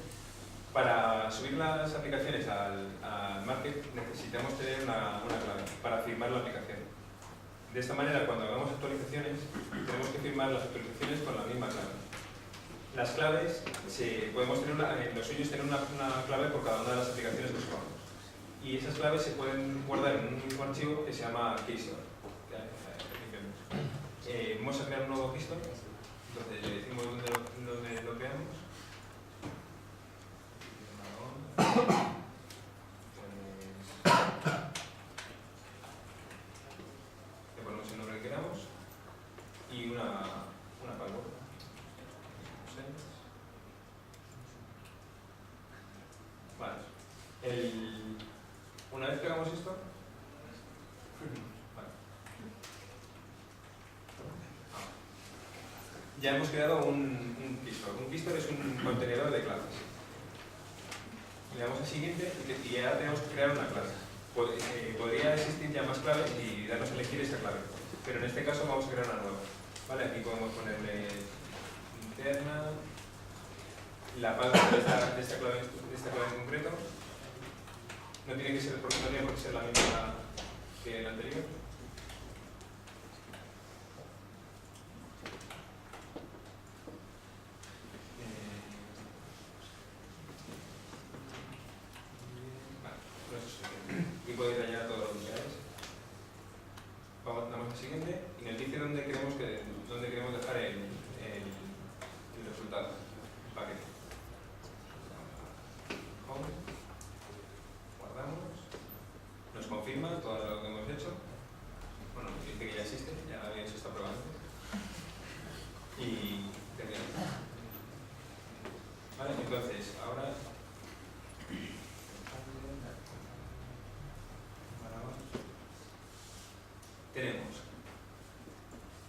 Para subir las aplicaciones al market necesitamos tener una clave para firmar la aplicación. De esta manera, cuando hagamos actualizaciones, tenemos que firmar las actualizaciones con la misma clave. Las claves, podemos tener los suyos tener una clave por cada una de las aplicaciones que subamos. Y esas claves se pueden guardar en un mismo archivo que se llama keystore. Vamos a crear un nuevo keystore. Entonces le decimos dónde lo creamos. Le ponemos el nombre que queramos y una password. Vale. Una vez que hagamos esto, vale. Ya hemos creado un keystore. Un keystore es un contenedor de claves. Le damos a siguiente y ahora tenemos que crear una clave. Podría existir ya más claves y darnos a elegir esta clave, pero en este caso vamos a crear una nueva. ¿Vale? Aquí podemos ponerle interna, la password de esta clave en concreto. No tiene que ser, porque no tiene por qué ser la misma que la anterior. Y podéis añadir todos los que queráis. Damos al siguiente y nos dice dónde queremos dejar el resultado, el paquete. Home, guardamos, nos confirma todo lo que hemos hecho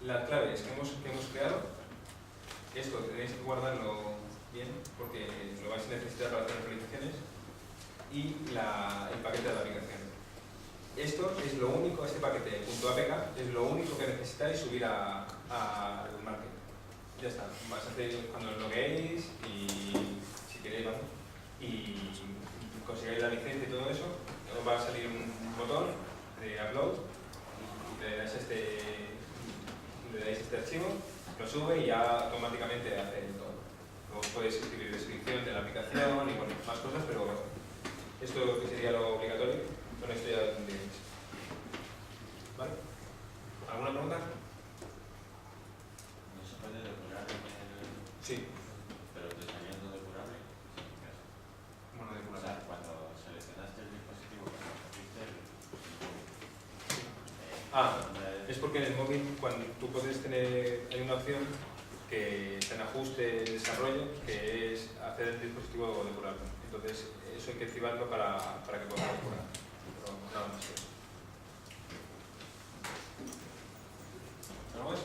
las claves que hemos creado, esto tenéis que guardarlo bien porque lo vais a necesitar para hacer actualizaciones, y el paquete de la aplicación. Esto es lo único, este paquete .apk es lo único que necesitáis subir a Google Market. Ya está, vas a hacer cuando lo logueéis y si queréis, vamos, y consigáis la licencia y todo eso, os va a salir un botón de upload y le dais este archivo, lo sube y ya automáticamente hace todo. Luego podéis escribir descripción de la aplicación y bueno, más cosas, pero bueno, esto que sería lo obligatorio, con esto ya lo tendríais. ¿Vale? ¿Alguna pregunta?
No se puede depurar
Sí.
pero te saliendo depurable.
Bueno, de
O sea, cuando seleccionaste el dispositivo, cuando cogiste
es porque en el móvil, cuando tú puedes tener, hay una opción que está en ajuste de desarrollo, que es hacer el dispositivo depurable. Entonces, eso hay que activarlo para que pueda depurar. Pero nada más que eso. ¿Algo más?